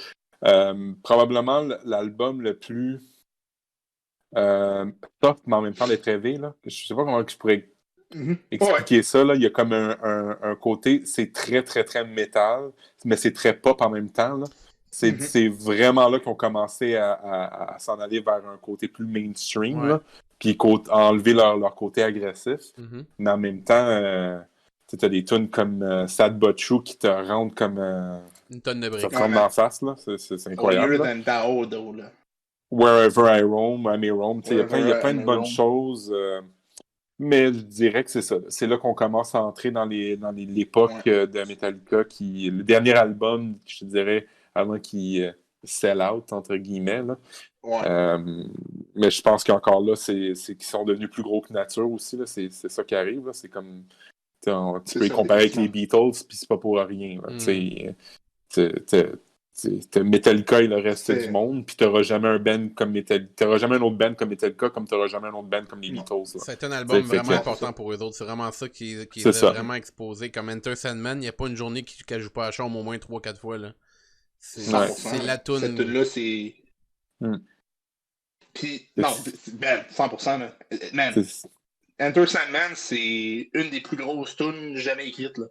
Probablement l'album le plus soft, mais en même temps les très V, là. Je sais pas comment je pourrais expliquer ça. Là. Il y a comme un côté, c'est très, très, très métal, mais c'est très pop en même temps, là. C'est vraiment là qu'ils ont commencé à s'en aller vers un côté plus mainstream, là, puis enlever leur côté agressif. Mais en même temps, tu as des tunes comme Sad But True qui te rendent comme...
une tonne de briques.
Ça te rentre en face, là. C'est incroyable.
Là.
Wherever I Roam, I May Roam. Il y a plein de bonnes choses. Mais je dirais que c'est ça. C'est là qu'on commence à entrer dans l'époque de Metallica, le dernier album, je te dirais, avant qu'il sell out, entre guillemets. Là. Mais je pense qu'encore là, c'est qu'ils sont devenus plus gros que nature aussi. Là. C'est ça qui arrive. Là. C'est comme. Tu peux les comparer avec les Beatles, puis c'est pas pour rien. Metallica et le reste du monde, puis t'auras jamais un band comme Metallica, t'auras jamais un autre band comme Metallica, comme t'auras jamais un autre band comme les Beatles.
C'est un album vraiment important pour eux autres. C'est vraiment ça qui est vraiment exposé. Comme Enter Sandman, il n'y a pas une journée qu'elle joue pas à chambre au moins 3-4 fois. Là. C'est la toune.
Cette tune-là, c'est. Puis, non, 100%. Là. Man, Enter Sandman, c'est une des plus grosses tunes jamais écrites. Là.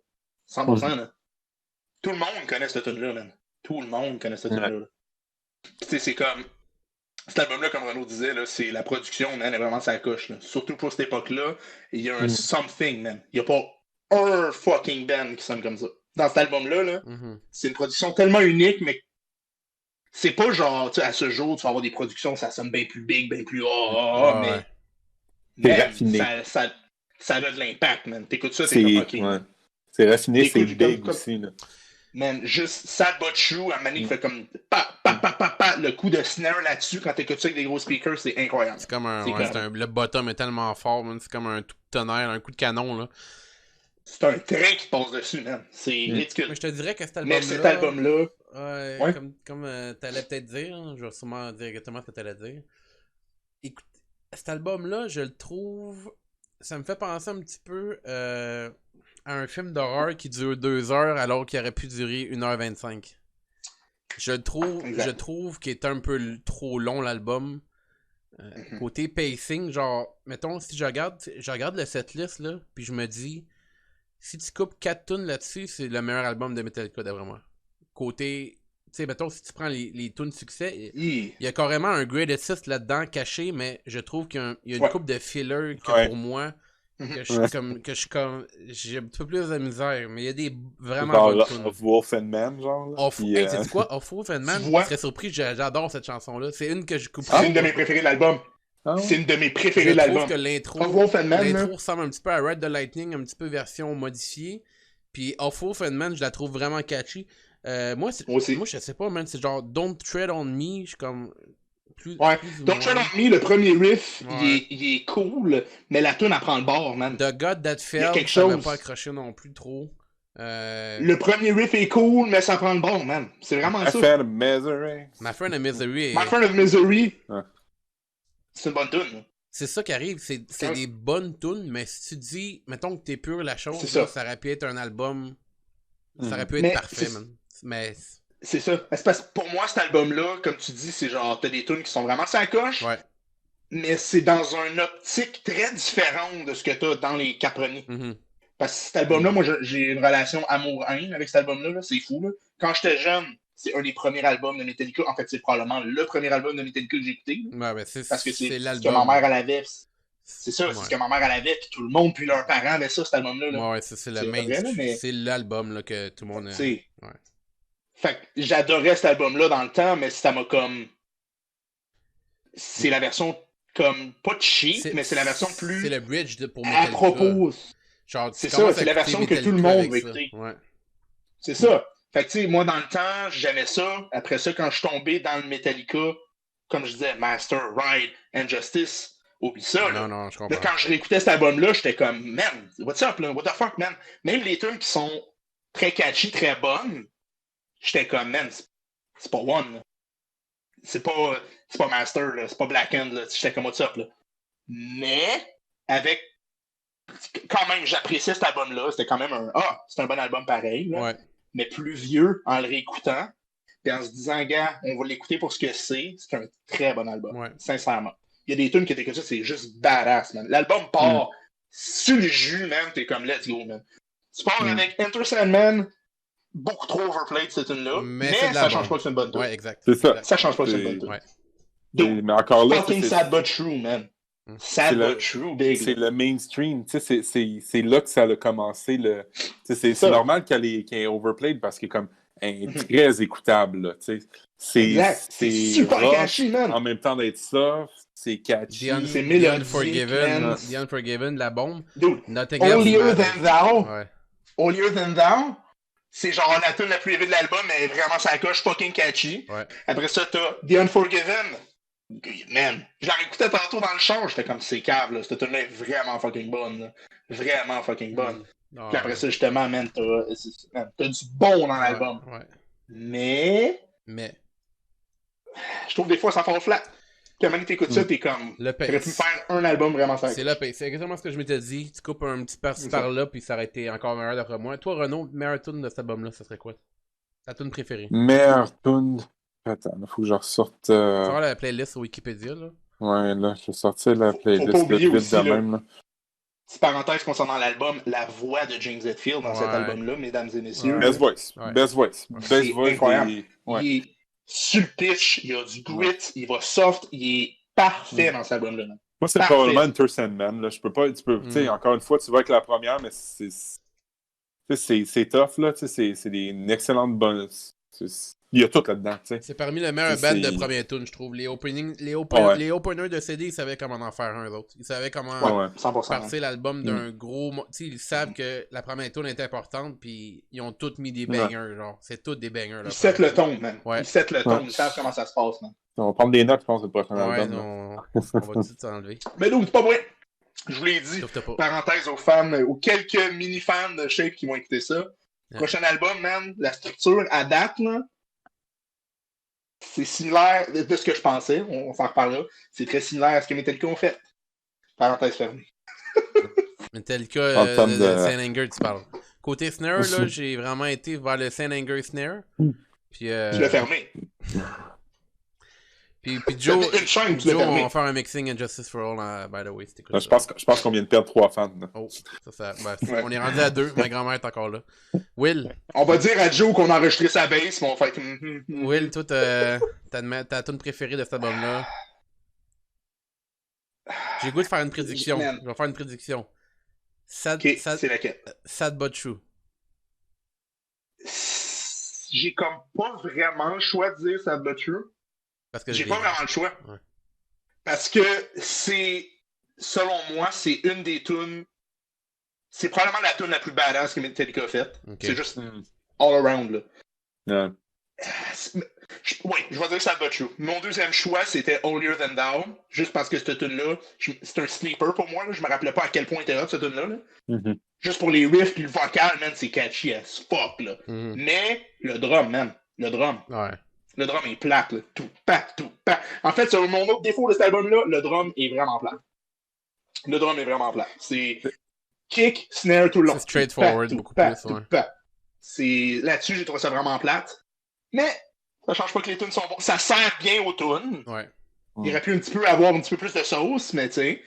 100%. Là. Tout le monde connaît cette tune-là, man. Tout le monde connaît cette tune-là. Puis, c'est comme. Cet album-là, comme Renaud disait, là, c'est la production, man, est vraiment sa coche. Là. Surtout pour cette époque-là, il y a un something, man. Il n'y a pas un fucking band qui sonne comme ça. Dans cet album-là, là, c'est une production tellement unique, mais c'est pas genre, tu sais, à ce jour, tu vas avoir des productions, ça sonne bien plus big, bien plus mais ça a de l'impact, man. T'écoutes ça, t'es comme ok.
C'est raffiné, c'est big aussi, là.
Man, juste Sad But True, à Manny fait comme le coup de snare là-dessus quand t'écoutes ça avec des gros speakers, c'est incroyable.
C'est comme le bottom est tellement fort, man. C'est comme un tout tonnerre, un coup de canon, là.
C'est un train qui passe dessus, man. C'est ridicule.
Mais je te dirais que cet album-là...
Mais cet album-là...
Comme t'allais peut-être dire, hein, je vais sûrement dire exactement ce que t'allais dire. Écoute, cet album-là, je le trouve... Ça me fait penser un petit peu à un film d'horreur qui dure 2 heures alors qu'il aurait pu durer 1h25. Je trouve qu'il est un peu trop long, l'album. Côté pacing, genre, mettons, si je regarde le setlist, là, puis je me dis... Si tu coupes 4 tunes là-dessus, c'est le meilleur album de Metallica, d'après moi. Côté... Tu sais, mettons, si tu prends les tunes succès, il y a carrément un Great Assist là-dedans, caché, mais je trouve qu'il y a une coupe de filler que pour moi, que je suis comme... J'ai un petit peu plus de misère, mais il y a des vraiment bonnes tunes.
Of Wolf and Man, genre.
C'est quoi? Of Wolf and Man? Je serais surpris, j'adore cette chanson-là. C'est une que je coupe.
C'est une de mes préférées de l'album. C'est une de mes préférées de l'album.
Je trouve que l'intro ressemble un petit peu à Ride the Lightning, un petit peu version modifiée. Puis Off Wolf and Man, je la trouve vraiment catchy. Moi, je sais pas, man, c'est genre Don't Tread on Me, je suis comme...
Don't Tread on Me, le premier riff, il est cool, mais la tune, elle prend le bord, man.
The God That Fell, ça m'a pas accroché non plus trop.
Le premier riff est cool, mais ça prend le bord, man. C'est vraiment ça.
My Friend of Misery.
My Friend of Misery.
My Friend of Misery. C'est une bonne tune.
C'est ça qui arrive, c'est des bonnes tunes, mais si tu dis, mettons que t'es pur la chose, ça aurait pu être un album, ça aurait pu être parfait, man. Mais...
C'est ça. C'est parce que pour moi, cet album-là, comme tu dis, c'est genre, t'as des tunes qui sont vraiment sacoches, mais c'est dans une optique très différente de ce que t'as dans les 4 premiers. Parce que cet album-là, moi, j'ai une relation amour-haine avec cet album-là, là. C'est fou, là. Quand j'étais jeune, c'est un des premiers albums de Metallica. En fait, c'est probablement le premier album de Metallica que j'ai écouté. Parce que c'est ce que ma mère, elle avait. C'est ça, c'est ce que ma mère, elle avait, puis tout le monde, puis leurs parents avaient ça, cet album-là. Là.
C'est l'album là, que tout le monde...
Fait que j'adorais cet album-là dans le temps, mais ça m'a comme... C'est la version comme... Pas cheap, mais c'est la version plus...
C'est le bridge pour Metallica.
À propos. Genre, c'est ça, c'est la version que tout le monde veut écouter. C'est ça. Fait que, tu sais, moi, dans le temps, j'aimais ça. Après ça, quand je suis tombé dans le Metallica, comme je disais, Master, Ride, Injustice, oublie ça, là.
Non, je comprends.
Là, quand je réécoutais cet album-là, j'étais comme, man, what's up, là? What the fuck, man? Même les tunes qui sont très catchy, très bonnes, j'étais comme, man, c'est pas One, là. C'est pas Master, là. C'est pas Black End, là. J'étais comme, what's up, là. Mais, avec... Quand même, j'appréciais cet album-là. C'était quand même c'est un bon album pareil, là. Mais plus vieux en le réécoutant, puis en se disant, gars, on va l'écouter pour ce que c'est un très bon album, sincèrement. Il y a des tunes qui étaient comme ça, c'est juste badass, man. L'album part sur le jus, man, t'es comme, let's go, man. Tu pars avec Enter Sandman, beaucoup trop overplayed, cette tune-là, mais ça change pas que c'est une bonne tune.
Ouais, exact.
C'est ça.
Ça change pas que c'est une bonne
tune. Mais encore là,
fucking Sad But True, man. Sad But True, big.
C'est le mainstream, tu sais, c'est là que ça a commencé. C'est normal qu'elle est overplayed parce que comme très écoutable, là, tu sais.
C'est super catchy, man.
En même temps d'être soft, c'est catchy.
C'est
mélodique,
man.
The Unforgiven, la bombe.
Dude,
Nothing else
Holier
matters.
Than Thou.
Ouais.
Holier Than Thou, c'est genre la tune la plus élevée de l'album, mais vraiment ça coche fucking catchy.
Ouais.
Après ça, t'as The Unforgiven. Man, je la réécoutais tantôt dans le char, j'étais comme c'est cave, là. Cette tune-là est vraiment fucking bonne, là. Vraiment fucking bonne. Puis après ça, justement, man, t'as du bon dans l'album.
Ouais.
Mais. Je trouve des fois ça fait flat. Quand même t'écoutes ça, t'es comme. T'aurais pu faire un album vraiment sympa.
C'est le pace. C'est exactement ce que je m'étais dit. Tu coupes un petit par-ci par-là, puis ça aurait été encore meilleur d'après moi. Toi, Renaud, meilleure tune de cet album-là, ça serait quoi? Ta tune préférée?
Meilleure tune. Attends, il faut que je ressorte.
Tu vas la playlist sur Wikipédia, là?
Ouais, là, je vais sortir la playlist
faut pas oublier
vite
aussi,
de
là.
même. Là.
Petite parenthèse concernant l'album, la voix de James Hetfield dans cet album-là, mesdames et messieurs.
Ouais. Best voice.
Ouais.
Best voice. Best voice.
Incroyable.
Ouais.
Il est sur le pitch, il a du grit, il va soft, il est parfait dans cet album-là.
Moi, c'est probablement Enter Sandman. Là. Je peux pas. Tu sais, encore une fois, tu vas avec la première, mais c'est tough, là. C'est une excellente bonne. Il y a tout là-dedans, tu sais.
C'est parmi les meilleurs bands de premier tune, je trouve. Les openers de CD, ils savaient comment en faire un, eux autres. Ils savaient comment
100%,
partir l'album d'un gros... Tu sais, ils savent que la première tune est importante, puis ils ont tous mis des bangers, genre. C'est tous des bangers, là.
Ils settent le ton, man.
Ouais.
Ils settent le ton, ils savent comment ça se passe, man.
On va prendre des notes, je pense, le prochain album.
On va tout de suite s'enlever.
Mais non, c'est pas vrai. Je vous l'ai dit. Parenthèse aux fans, aux quelques mini-fans de Shape qui vont écouter ça. Prochain album, man, la structure à date, là, c'est similaire de ce que je pensais, on s'en reparlera. C'est très similaire à ce que Metallica ont fait. Parenthèse fermée.
Metallica, de Saint Anger, tu parles. Côté snare, là, j'ai vraiment été vers le Saint Anger snare. Puis, tu
l'as fermé.
Puis Joe, on va faire un mixing and Justice for All, by the way.
Je pense qu'on vient de perdre 3 fans. Là.
Oh, on est rendu à 2. Ma grand-mère est encore là. Will.
On va dire à Joe qu'on a enregistré sa bass, mais on va faire...
Will, toi, ta tune préférée de cet album-là? J'ai le goût de faire une prédiction. Je vais faire une prédiction.
C'est laquelle?
Sad But True.
J'ai comme pas vraiment le choix de dire Sad But True.
Parce que
j'ai pas vraiment le choix. Ouais. Parce que selon moi, c'est une des tunes. C'est probablement la tune la plus badass que Metallica a faite. Okay. C'est juste all around, là.
Yeah.
Oui, je vais dire Sad But True. Mon deuxième choix, c'était Holier Than Thou. Juste parce que cette tune-là, c'est un sleeper pour moi. Là. Je me rappelais pas à quel point était hot cette tune-là. Là. Juste pour les riffs et le vocal, man, c'est catchy as fuck, là. Mais le drum, man. Le drum.
Ouais.
Le drum est plate, là. Tout pat. En fait, sur mon autre défaut de cet album-là, le drum est vraiment plate. Le drum est vraiment plate. C'est kick, snare, tout le long.
C'est straightforward, beaucoup plus,
ouais. Là-dessus, j'ai trouvé ça vraiment plate. Mais ça change pas que les tunes sont bons. Ça sert bien aux tunes.
Ouais.
Il aurait pu avoir un petit peu plus de sauce, mais tu sais.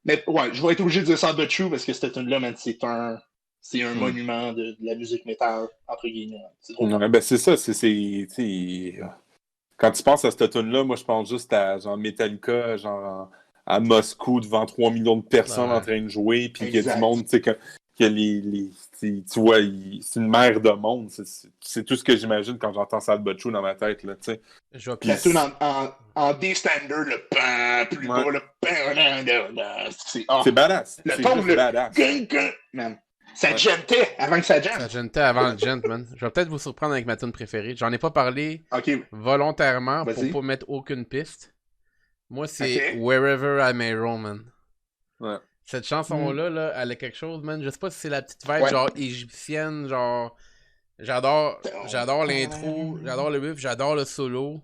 Mais ouais, je vais être obligé de dire Sad But True parce que cette tune-là, man, c'est un monument de la musique métal, entre guillemets. C'est trop
ben c'est ça, quand tu penses à cette tune-là, moi je pense juste à genre Metallica, genre à Moscou devant 3 millions de personnes en train de jouer, puis qu'il y a du monde, tu sais, que tu vois, c'est une mer de monde. C'est tout ce que j'imagine quand j'entends Sad But True dans ma tête, là, tu sais.
La tune en D-standard, le pan plus bas, le pan,
c'est badass.
Le ton, le badass. Man. Ça gentait avant que ça gente.
Ça gentait avant le gent, man. Je vais peut-être vous surprendre avec ma tune préférée. J'en ai pas parlé volontairement pour pas mettre aucune piste. Moi, c'est Wherever I May Roam, man.
Ouais.
Cette chanson-là, là, elle a quelque chose, man. Je sais pas si c'est la petite vibe, genre égyptienne, genre... J'adore l'intro, j'adore le riff, j'adore le solo.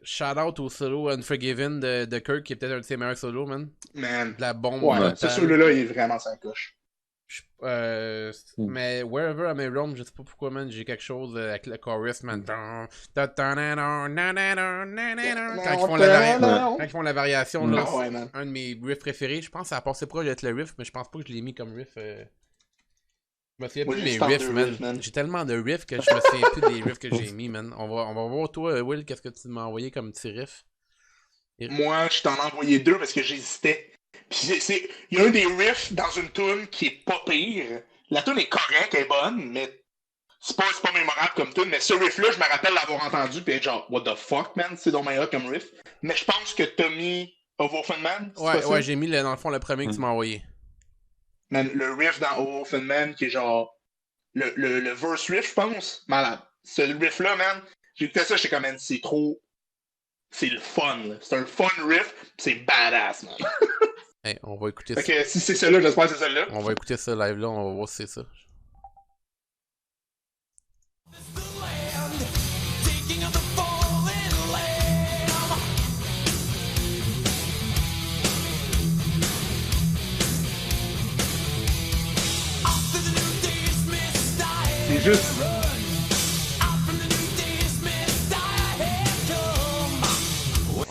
Shout out au solo Unforgiven de Kirk, qui est peut-être un de ses meilleurs solos, man.
Man.
De la bombe.
Ouais, ce solo-là, il est vraiment sans coche.
Mais Wherever I May Roam, je sais pas pourquoi, man, j'ai quelque chose avec le chorus, man. Quand ils font la variation, là, c'est un de mes riffs préférés. Je pense que ça a passé proche d'être le riff, mais je pense pas que je l'ai mis comme riff. Je me souviens plus des riffs, man. J'ai tellement de riffs que je me souviens plus des riffs que j'ai mis, man. On va voir, toi, Will, qu'est-ce que tu m'as envoyé comme petit riff?
Moi, je t'en ai envoyé 2 parce que j'hésitais. Puis il y a un des riffs dans une tune qui est pas pire. La tune est correcte, elle est bonne, mais c'est pas mémorable comme tout, mais ce riff-là, je me rappelle l'avoir entendu, puis être genre, what the fuck, man, c'est dans my hot comme riff. Mais je pense que t'as mis Of Wolfenman.
Ouais, j'ai mis dans le fond le premier que tu m'as envoyé.
Man, le riff dans Of Wolfenman, qui est genre, le verse riff, je pense, malade. Ce riff-là, man, j'ai écouté ça, j'étais comme, man, c'est trop. C'est le fun, là. C'est un fun riff, c'est badass, man.
Hey, on va écouter
ça.
Fait
que si c'est celle-là, j'espère que c'est celle-là.
On va écouter ça live là, on va voir si c'est ça.
C'est juste.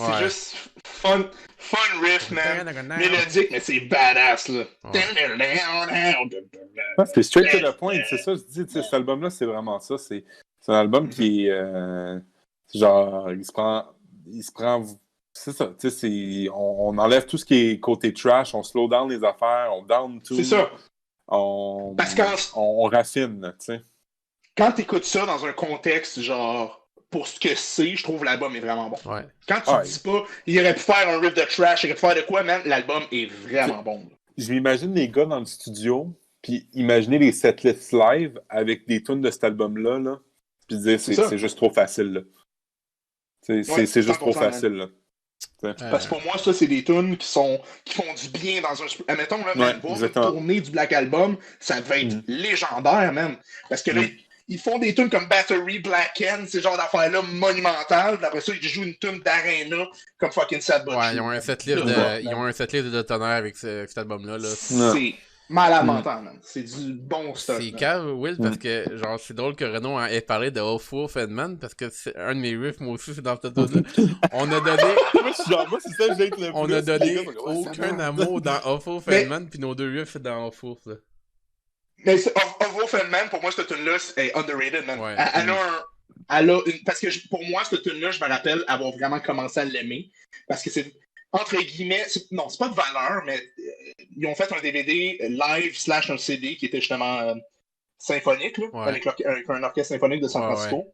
C'est juste fun riff, man. Mélodique, mais c'est badass, là.
Ouais, c'est straight to the point, c'est ça, je dis, cet album-là, c'est vraiment ça. C'est un album qui est. Genre, il se prend. C'est ça, tu sais, on enlève tout ce qui est côté trash, on slow down les affaires, on down tout.
C'est ça.
Parce qu'on rafine, tu sais.
Quand t'écoutes ça dans un contexte, genre. Pour ce que c'est, je trouve l'album est vraiment bon.
Ouais.
Quand tu dis pas, il aurait pu faire un riff de trash, il aurait pu faire de quoi, man, l'album est vraiment bon.
Je m'imagine les gars dans le studio, puis imaginer les setlists live avec des tunes de cet album-là, là, puis dire c'est juste trop facile, là. C'est juste trop facile, là.
Parce que pour moi, ça, c'est des tunes qui font du bien dans un... Admettons, là, même, voir une tournée du Black Album, ça devait être légendaire, même. Parce que là, ils font des tunes comme Battery, Black End, ces genres d'affaires-là monumentales. Après ça, ils jouent une tune d'Arena comme fucking Sad But
Ouais, ils ont un setlist de tonnerre avec cet album-là. Là.
C'est malade mental, man. C'est du bon stuff.
C'est cave, Will, parce que genre c'est drôle que Renaud ait parlé de Of Wolfenman, parce que c'est un de mes riffs, moi aussi, c'est dans cette tune-là. On a donné...
moi, c'est ça que j'ai le
On a donné aucun amour dans Of Wolfenman, puis nos deux riffs, c'est dans Of Wolf, là.
Mais Of Wolfenman, pour moi, cette tune-là, est underrated, man.
Ouais.
Parce que pour moi, cette tune-là, je me rappelle avoir vraiment commencé à l'aimer. Parce que c'est, entre guillemets, non, c'est pas de valeur, mais ils ont fait un DVD live / un CD qui était justement symphonique, là, avec un orchestre symphonique de San Francisco. Ouais.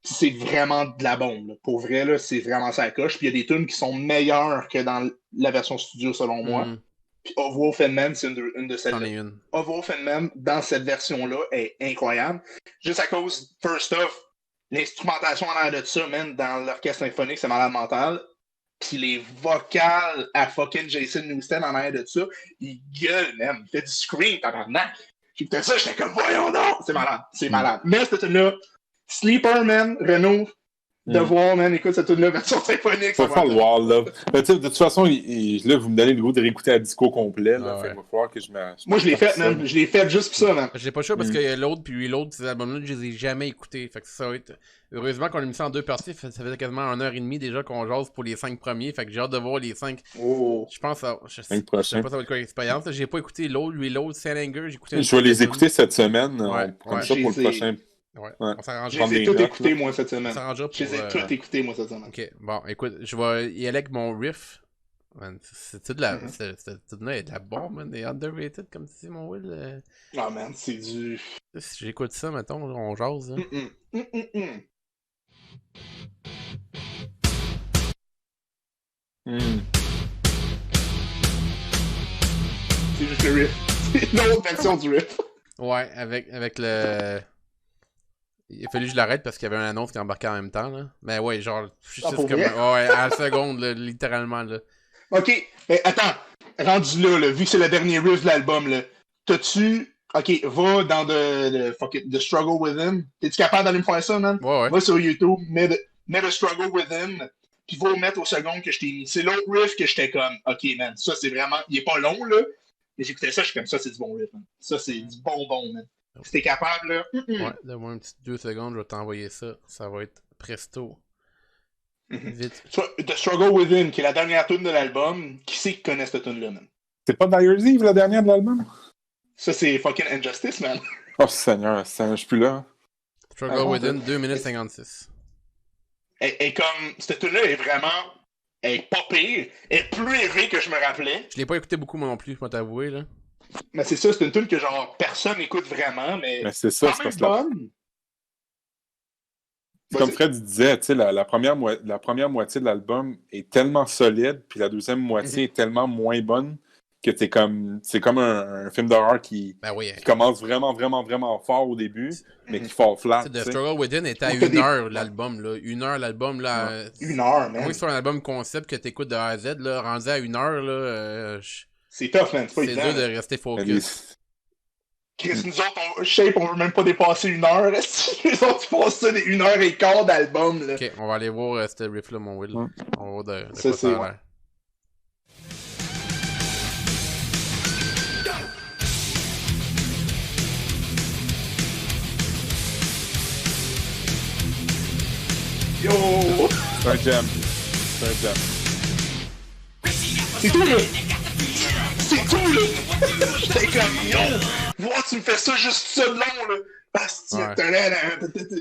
C'est vraiment de la bombe. Là. Pour vrai, là, c'est vraiment ça coche. Puis il y a des tunes qui sont meilleures que dans la version studio, selon moi. Puis Of Wolfenman, c'est une de celles-là. Of Wolfenman, dans cette version-là, est incroyable. Juste à cause, first off, l'instrumentation en l'air de ça, man, dans l'orchestre symphonique, c'est malade mental. Puis les vocales à fucking Jason Newsted en l'air de ça, il gueule, man. Il fait du scream, tabarnak. J'écoutais ça, j'étais comme, voyons donc! C'est malade, c'est malade. Mais cette tune-là, Sleeper, man, Renaud, de voir, man, écoute, cette tune-là, version symphonique.
Faut faire le voir, là. Mais de toute façon, là, vous me donnez le goût de réécouter la disco complet, là. Fait qu'il va falloir que je me...
Moi, je l'ai fait, man. Je l'ai fait juste pour ça, man.
J'ai pas le choix parce que l'autre, puis l'autre, ces albums-là, je les ai jamais écoutés. Fait que ça va être... Heureusement qu'on a mis ça en 2 parties. Ça fait quasiment 1h30 déjà qu'on jase pour les 5 premiers. Fait que j'ai hâte de voir les 5.
Oh.
Je pense à... Je sais pas ça va être quoi l'expérience. J'ai pas écouté l'autre, Saint Anger. J'ai écouté...
Je vais les écouter cette semaine. Comme ça pour le prochain...
Ouais. On
s'arrangera. Je les ai tous écoutés, moi, cette semaine.
Je
les ai tous écoutés, moi, cette semaine.
Ok, bon, écoute, je vais y aller avec mon riff. C'est de la... C'est de la bombe, man. Des underrated, comme tu dis, mon Will.
Ah, man, c'est du...
Si j'écoute ça, mettons, on jase, hein.
C'est juste le riff. C'est une autre version du riff.
Ouais, avec le... Il a fallu que je l'arrête parce qu'il y avait une annonce qui embarquait en même temps, là. Mais ouais, genre, je suis juste comme... Ouais, à la seconde, là, littéralement, là.
Ok, mais attends. Rendu là, vu que c'est le dernier riff de l'album, là, t'as-tu... Ok, va dans The Struggle Within. T'es-tu capable d'aller me faire ça, man?
Ouais.
Va sur YouTube, mets The Struggle Within, puis va mettre au second que je t'ai mis. C'est l'autre riff que j'étais comme, ok, man, ça c'est vraiment... Il est pas long, là. Mais j'écoutais ça, je suis comme, ça c'est du bon riff, man. Ça c'est du bon, man. Si t'es capable, là...
Ouais, donne-moi une petite 2 secondes, je vais t'envoyer ça. Ça va être presto. Vite.
The Struggle Within, qui est la dernière tune de l'album, qui c'est qui connaît cette tune-là, man?
C'est pas Dyer's Eve, la dernière de l'album?
Ça, c'est fucking Injustice, man.
Oh, Seigneur, je suis plus là.
Struggle Within, 2 minutes 56.
Et comme, cette tune-là est vraiment... Elle est pas pire. Elle est plus élevée que je me rappelais.
Je l'ai pas écouté beaucoup, moi non plus, je vais t'avouer, là.
Mais c'est ça, c'est une tune que genre personne n'écoute vraiment, mais
c'est ça,
quand même bonne.
Comme Fred disait, tu sais, la première moitié de l'album est tellement solide, puis la deuxième moitié est tellement moins bonne que c'est comme un film d'horreur qui commence vraiment, vraiment, vraiment fort au début, mais qui fall flat.
The Struggle Within était à 1 heure l'album, là. 1 heure l'album, là.
1 heure, man.
Oui, c'est un album concept que t'écoutes de A à Z, là, rendu à 1 heure, là.
C'est tough, man. C'est
dur de rester focus.
Chris, nous autres, Shape, on veut même pas dépasser 1 heure. Les autres, ils passent ça des 1 heure et quart d'album, là.
Ok, on va aller voir ce riff-là, mon Will. On va voir de quoi
ça
a l'air.
Yo!
C'est un jam.
C'est tout, là! C'est tout, là! J'étais comme, yo! Vois, tu me fais ça juste ça de long, là!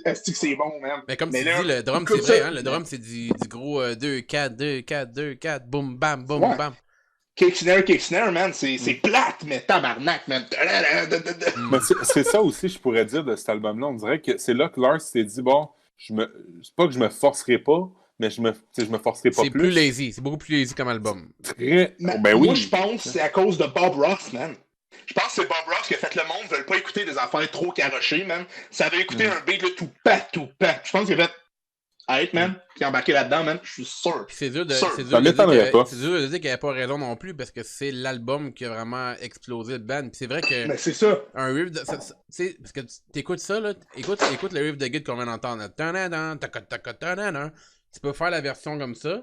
Asti que c'est bon, man!
Mais comme tu dis, le drum, c'est vrai, hein? Le drum, c'est du gros 2-4, 2-4, 2-4, boum, bam, boum, bam!
Kick snare, man, c'est plate, mais tabarnak, man!
Mais c'est ça aussi, je pourrais dire, de cet album-là. On dirait que c'est là que Lars s'est dit, bon, c'est pas que je me forcerai pas, mais je me forcerai pas plus.
C'est plus lazy, c'est beaucoup plus lazy comme album.
Moi, je pense que c'est à cause de Bob Ross, man. Je pense que c'est Bob Ross qui a fait le monde veut pas écouter des affaires trop carochées, man. Ça avait écouté un beat là, tout pat. Je pense qu'il a fait Hey, man, qui est embarqué là-dedans, man, je suis sûr.
C'est dur de
dire qu'il
n'y avait pas raison non plus parce que c'est l'album qui a vraiment explosé le band. Puis c'est vrai que.
Mais c'est ça.
Un riff de. Parce que t'écoutes ça, là. Écoute le riff de guide qu'on vient d'entendre. Tu peux faire la version comme ça.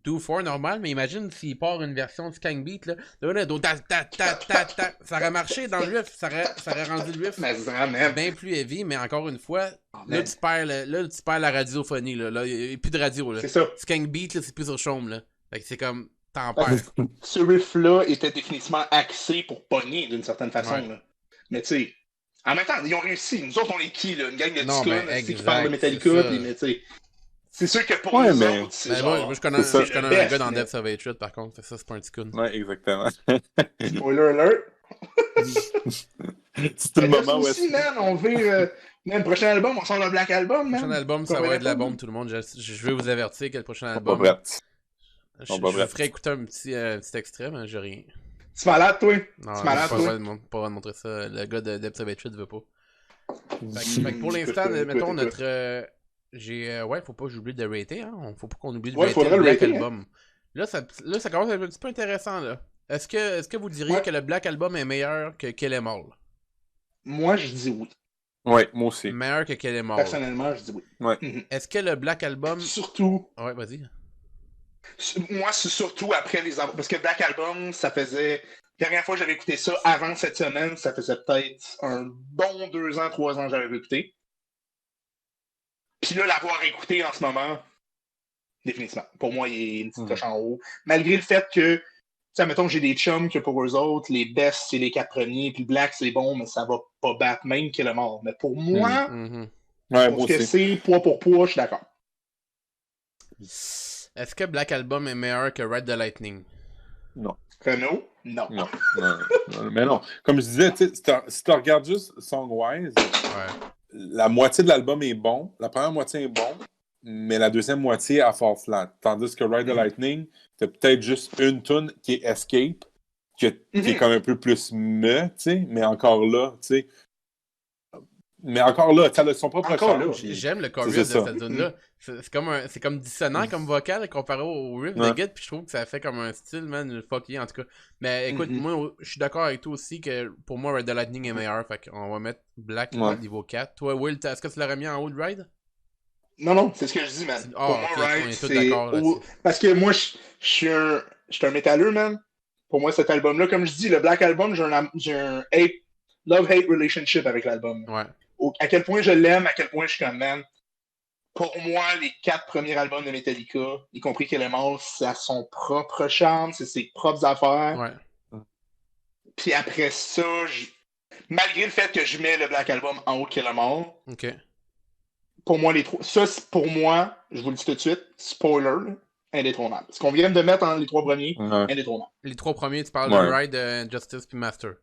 Do for normal, mais imagine s'il part une version de Skank Beat, là. Ça aurait marché dans le riff, ça aurait rendu le riff bien plus heavy, mais encore une fois, là tu perds la radiophonie, là. Il n'y a plus de radio, là.
C'est ça.
Skank Beat, là, c'est plus sur chaume, là. Fait que c'est comme, t'en perds.
Ce riff-là était définitivement axé pour pogner d'une certaine façon, là. Mais tu sais, en même temps, ils ont réussi. Nous autres, on est qui, là? Une gang de ticons qui parle de Metallica, puis mais tu sais. C'est sûr que pour nous autres, c'est genre...
Moi, je connais un gars dans Death of Hatred, par contre. Ça, c'est pas un ticoun.
Ouais, exactement.
Spoiler alert!
C'est le moment où
aussi, man, on vire... le prochain album, on sort le Black Album, man.
Le prochain album, ça va être la bombe, tout le monde. Je vais vous avertir que le prochain album... Je vous ferai écouter un petit extrait, mais j'ai rien.
Tu es malade, toi?
Non, tu es malade, toi? Pas de montrer ça. Le gars de Death of Hatred veut pas. Fait que pour l'instant, mettons notre... faut pas que j'oublie de rater, hein. Faut pas qu'on oublie de rater le Black Album. Là, ça commence à être un petit peu intéressant, là. Est-ce que vous diriez que le Black Album est meilleur que Kill Em All? Moi, je dis oui.
Ouais, moi aussi.
Meilleur que Kill Em All.
Personnellement, je dis oui.
Ouais.
Est-ce que le Black Album...
Surtout...
Ouais, vas-y.
Moi, c'est surtout après les... Parce que Black Album, ça faisait... La dernière fois que j'avais écouté ça, avant cette semaine, ça faisait peut-être un bon 2 ans, 3 ans que j'avais écouté. Puis là, l'avoir écouté en ce moment, définitivement. Pour moi, il est une petite coche en haut. Malgré le fait que, tu sais, mettons, j'ai des chums que pour eux autres, les best, c'est les 4 premiers, puis Black, c'est bon, mais ça va pas battre même Kill Em All. Mais pour moi, pour ce que c'est, poids pour poids, je suis d'accord.
Est-ce que Black Album est meilleur que Ride the Lightning?
Non.
Renaud? Non.
Non. Mais non. Comme je disais, si tu regardes juste Songwise, la moitié de l'album est bon, la première moitié est bon, mais la deuxième moitié a fall flat. Tandis que Ride the Lightning, t'as peut-être juste une tune qui est Escape, qui est comme un peu plus tu sais, mais encore là, tu sais. Mais encore là, ça a son propre charme.
J'aime le chorus de cette tune-là. C'est comme dissonant comme vocal comparé au riff de Git, puis je trouve que ça fait comme un style, man, fuck yeah, en tout cas. Mais écoute, moi, je suis d'accord avec toi aussi que pour moi, Ride the Lightning est meilleur, fait qu'on va mettre Black niveau 4. Toi, Will, est-ce que tu l'aurais mis en haut de Ride?
Non, c'est ce que je dis, man. Pour moi, Ride, c'est... Parce que moi, je suis un métalleux, man. Pour moi, cet album-là, comme je dis, le Black Album, j'ai un love-hate relationship avec l'album.
Ouais.
À quel point je l'aime, à quel point je suis comme, man. Pour moi, les 4 premiers albums de Metallica, y compris Kill Em All, ça a son propre charme, c'est ses propres affaires.
Ouais.
Puis après ça, malgré le fait que je mets le Black Album en haut de Kill Em All,
OK.
Pour moi, les trois. Ça, pour moi, je vous le dis tout de suite, spoiler, indétrônable. Ce qu'on vient de mettre en les 3 premiers, indétrônable.
Les 3 premiers, tu parles de Ride, Injustice puis Master.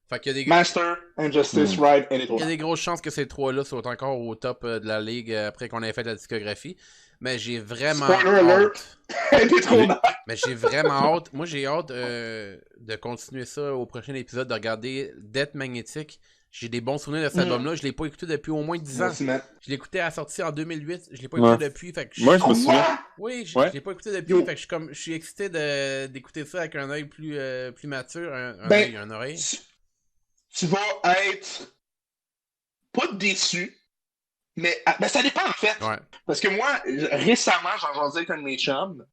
Fait qu'il y a des...
Master, Injustice, Ride, indétrônable.
Il y a des grosses chances que ces 3-là soient encore au top de la ligue après qu'on ait fait la discographie. Mais j'ai vraiment hâte.
Indétrônable.
Mais j'ai vraiment hâte. Moi, j'ai hâte de continuer ça au prochain épisode, de regarder Death Magnetic. J'ai des bons souvenirs de cet album-là. Je l'ai pas écouté depuis au moins 10 ans. Je l'ai écouté à la sortie en 2008. Je l'ai pas écouté depuis. Fait que
moi, je me souviens.
Oui, je l'ai pas écouté depuis. Fait que je suis excité d'écouter ça avec un œil plus mature, un oreille.
Tu vas être pas déçu, mais ça dépend en fait.
Ouais.
Parce que moi, récemment, j'en jasais avec un de mes chums,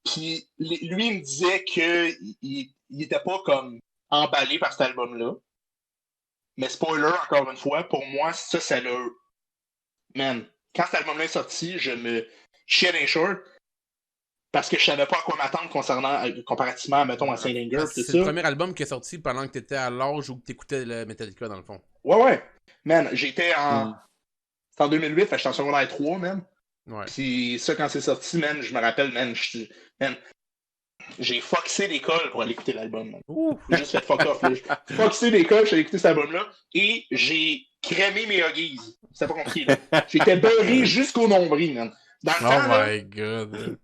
puis lui, il me disait qu'il était pas comme emballé par cet album-là. Mais spoiler, encore une fois, pour moi, ça l'a... Man, quand cet album-là est sorti, je me chiais les shorts parce que je savais pas à quoi m'attendre comparativement, mettons, à Saint Anger.
C'est le premier album qui est sorti pendant que t'étais à l'âge où t'écoutais le Metallica, dans le fond.
Ouais. Man, j'étais en... C'était en 2008, fait que j'étais en secondaire 3, man.
Ouais.
Puis ça, quand c'est sorti, man, je me rappelle, man, j'ai foxé l'école pour aller écouter l'album. J'ai juste fait fuck off. J'ai foxé l'école, je suis allé écouter cet album-là, et j'ai crémé mes huggies. C'était pas compliqué, là. J'étais beurré jusqu'au nombril, man. Dans le temps,
my god.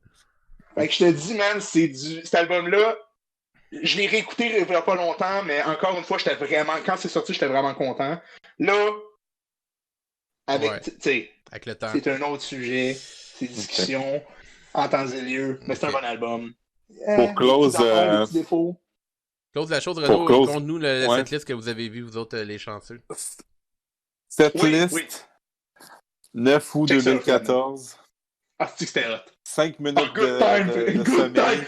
Fait que je te dis, man, cet album-là, je l'ai réécouté il y a pas longtemps, mais encore une fois, quand c'est sorti, j'étais vraiment content. Là, avec
le temps.
C'est un autre sujet, c'est discussion, en temps et lieu, mais c'est un bon album.
Pour close,
close la chose, Renaud, compte-nous cette liste que vous avez vue, vous autres, les chanceux.
Cette liste, 9 août 2014.
Ah, c'est que c'était hot.
5 minutes de sommeil.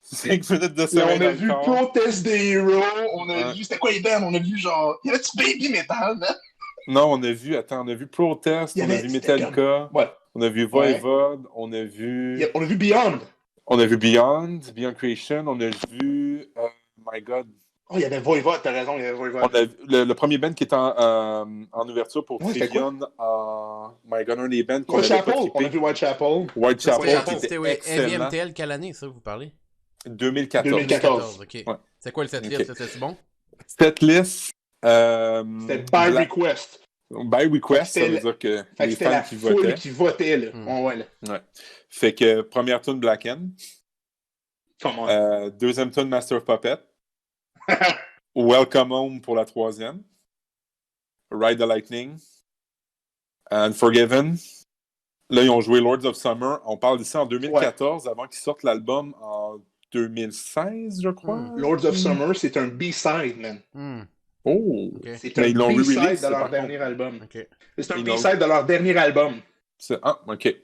5 minutes de sommeil.
On a vu Protest the Hero, on a vu, c'était quoi les bands? On a vu genre, y avait-tu Baby Metal, man?
Non, on a vu Protest, on a vu Metallica, on a vu Voivod, on a vu...
On a vu Beyond.
On a vu Beyond Creation, on a vu... my God.
Oh, il y avait Voivod, t'as raison, il y avait Voivod.
On a vu le premier band qui était en ouverture pour Trivion. My God, un des bands qu'on avait pas trippé.
On a vu Whitechapel.
Whitechapel,
c'était MTL, quelle année, ça, vous parlez?
2014.
OK. Ouais. C'est quoi le setlist? C'est bon?
Setlist...
c'était by request.
By request, ça veut dire que les fans qui votaient.
Qui votaient, là. Ouais.
Fait que première tune Black End. Deuxième tune Master of Puppet. Welcome Home pour la troisième. Ride the Lightning. Unforgiven. Là, ils ont joué Lords of Summer. On parle d'ici en 2014, avant qu'ils sortent l'album en 2016, je crois.
Lords of Summer, c'est un B-side, man.
Oh!
Okay. C'est un B-side de leur dernier album.
Okay.
C'est un B-side de leur dernier album.
OK.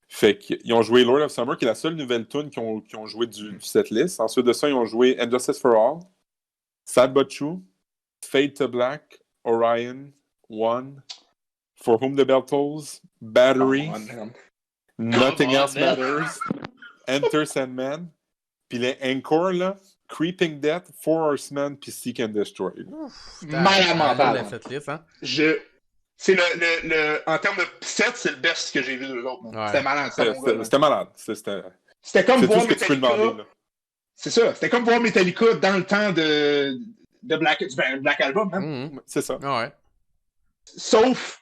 Fait qu'ils ont joué Lord of Summer, qui est la seule nouvelle tune qu'ils ont joué du setlist. Ensuite de ça, ils ont joué Injustice for All, Sad But True, Fade to Black, Orion, One, For Whom the Bell Tolls, Battery, Nothing Else Matters, Enter Sandman, puis les encore, là, Creeping Death, Four Horsemen, puis Seek and Destroy.
Malade.
Cette liste, hein?
C'est en termes de set, c'est le best que j'ai vu d'eux autres. Ouais. C'était malade.
C'était malade.
C'était comme voir
Metallica.
Demander, c'est ça. C'était comme voir Metallica dans le temps de Black Album. Hein?
C'est ça.
Ouais.
Sauf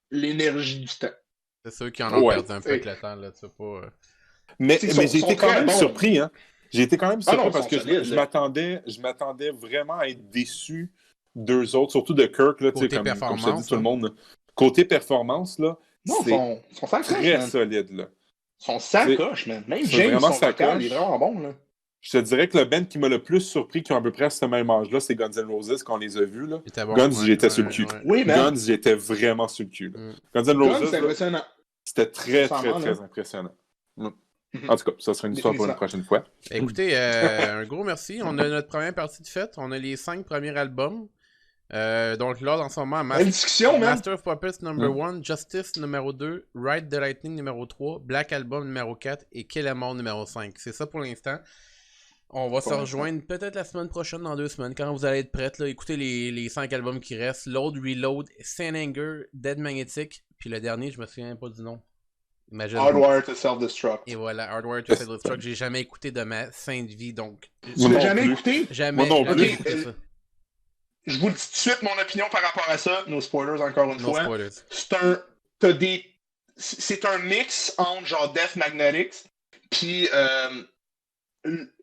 l'énergie du temps.
C'est ceux qui en ont perdu un peu avec le temps. Là, pas,
Mais j'ai été quand même surpris. Hein? J'ai été quand même surpris parce que je m'attendais vraiment à être déçu d'eux autres, surtout de Kirk, là, comme je te dis, tout le monde. Côté performance, là,
non, son
très solide. Là.
Son sacoche, man. Même James, son vocal, il est vraiment bon. Là.
Je te dirais que le band qui m'a le plus surpris, qui ont à peu près à ce même âge-là, c'est Guns N' Roses, quand on les a vus. Là.
Bon,
Guns, j'étais sur le cul.
Oui,
Guns, j'étais vraiment sur le cul. Là. Guns N' Roses,
impressionnant.
C'était très impressionnant. En tout cas, ça sera une histoire pour une prochaine fois.
Écoutez, un gros merci. On a notre première partie de fête. On a les 5 premiers albums. Donc là, en ce moment, Master of Puppets numéro 1, Justice numéro 2, Ride the Lightning numéro 3, Black Album numéro 4 et Kill 'Em All numéro 5. C'est ça pour l'instant. On va se rejoindre peut-être la semaine prochaine, dans 2 semaines, quand vous allez être prêts. Écoutez les 5 albums qui restent. Load, Reload, Saint Anger, Dead Magnetic, puis le dernier, je me souviens pas du nom. Imagine.
Hardwire to Self-Destruct.
Et voilà, Hardwire to Self-Destruct. J'ai jamais écouté de ma sainte vie, donc.
Tu l'as jamais écouté?
Jamais.
Moi non plus.
Écouté ça.
Je vous dis tout de suite mon opinion par rapport à ça. No spoilers, encore une fois.
Spoilers.
C'est un mix entre genre Death Magnetics puis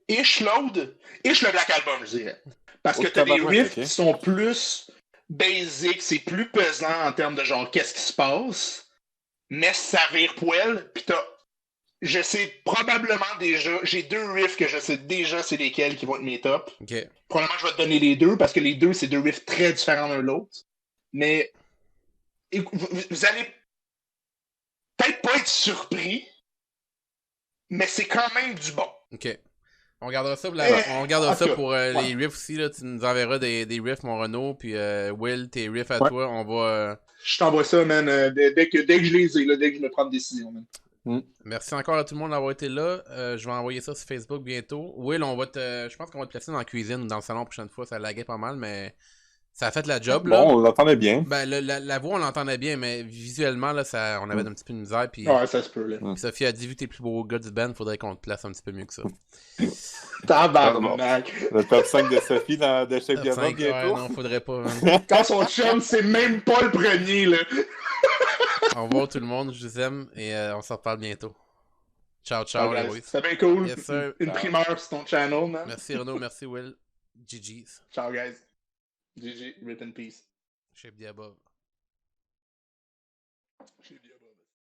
Ish le Black Album, je dirais. Parce que t'as des riffs qui sont plus basic, c'est plus pesant en termes de genre qu'est-ce qui se passe, mais ça vire poil, pis je sais probablement déjà, j'ai 2 riffs que je sais déjà c'est lesquels qui vont être mes tops.
Okay.
Probablement je vais te donner les 2 parce que les 2 c'est 2 riffs très différents l'un de l'autre. Mais vous allez peut-être pas être surpris, mais c'est quand même du bon.
Ok. On regardera ça pour les riffs aussi. Là. Tu nous enverras des riffs, mon Renaud. Puis Will, tes riffs à toi, on va.
Je t'envoie ça, man, dès que je les ai, là, dès que je me prends une décision, man.
Merci encore à tout le monde d'avoir été là. Je vais envoyer ça sur Facebook bientôt. Will, je pense qu'on va te placer dans la cuisine ou dans le salon la prochaine fois. Ça laguait pas mal, mais ça a fait la job. Là.
Bon, on l'entendait bien.
Ben, la voix, on l'entendait bien, mais visuellement, là, on avait un petit peu de misère. Puis,
ouais, ça se peut, là.
Puis Sophie a dit, vu que t'es le plus beau gars du band, faudrait qu'on te place un petit peu mieux que ça.
Tabarnak!
Le top 5 de Sophie dans The Shape Diablo bientôt.
Ouais, non, faudrait pas. Hein.
Quand son chum, c'est même pas le premier, là.
Au revoir tout le monde, je vous aime et on se reparle bientôt. Ciao, les boys.
C'était bien cool.
Yes, sir.
Une primeur sur ton channel, man.
Merci Renaud, merci Will. GG's.
Ciao, guys. GG, rip in peace.
Shape the above.
Shape the above.